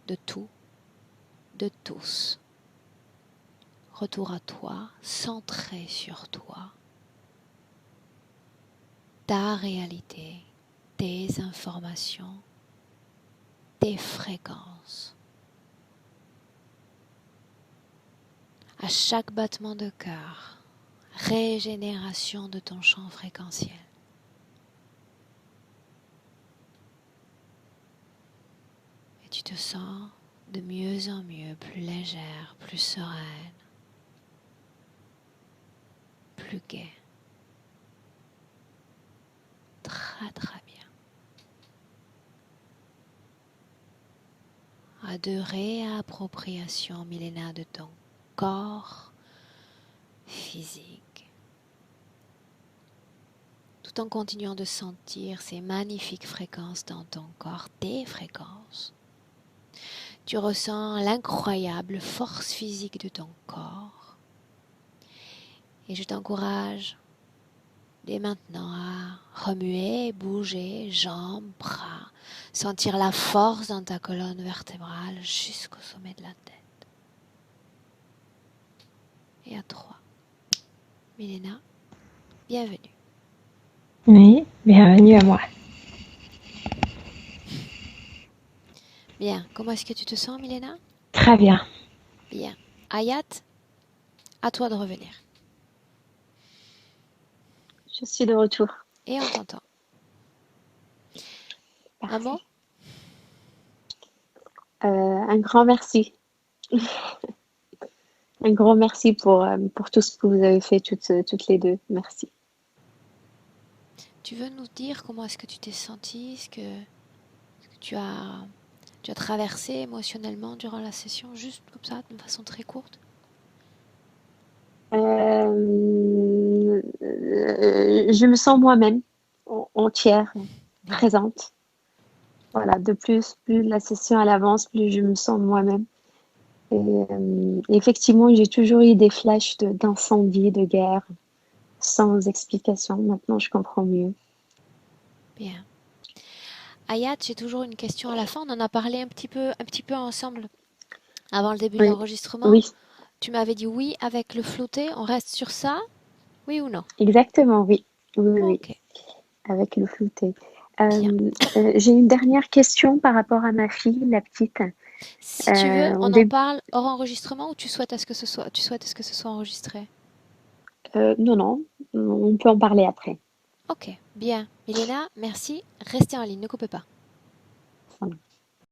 de tout, de tous. Retour à toi, centré sur toi, ta réalité, tes informations, tes fréquences. À chaque battement de cœur, régénération de ton champ fréquentiel. Et tu te sens de mieux en mieux, plus légère, plus sereine, plus gaie. Très très bien. À de réappropriation, Milena, de ton corps physique, tout en continuant de sentir ces magnifiques fréquences dans ton corps, tes fréquences. Tu ressens l'incroyable force physique de ton corps. Et je t'encourage dès maintenant à remuer, bouger, jambes, bras, sentir la force dans ta colonne vertébrale jusqu'au sommet de la tête. Et à 3. Milena, bienvenue. Oui, bienvenue à moi. Bien, comment est-ce que tu te sens, Milena? Très bien. Bien. Hayat, à toi de revenir. je suis de retour. Et on t'entend. Un mot? Parfait. Un grand merci. Un grand merci pour tout ce que vous avez fait toutes les deux. Merci. Tu veux nous dire comment est-ce que tu t'es sentie, ce que tu as traversé émotionnellement durant la session, juste comme ça, de façon très courte? Je me sens moi-même, entière, Bien, présente. Voilà, de plus la session elle avance, plus je me sens moi-même. Et effectivement, j'ai toujours eu des flashs d'incendie, de guerre, sans explication. Maintenant, je comprends mieux. bien. Ayat, j'ai toujours une question à la fin. On en a parlé un petit peu ensemble avant le début de Oui, l'enregistrement. oui, Tu m'avais dit oui avec le flouté. On reste sur ça? Oui ou non? exactement, oui. Oui, oui, oui, Ok, avec le flouté. bien. J'ai une dernière question par rapport à ma fille, la petite. Si tu veux, Au on en début, parle hors enregistrement ou tu souhaites à ce que ce soit enregistré? non, non, on peut en parler après. Ok, bien. Milena, merci. Restez en ligne, ne coupez pas.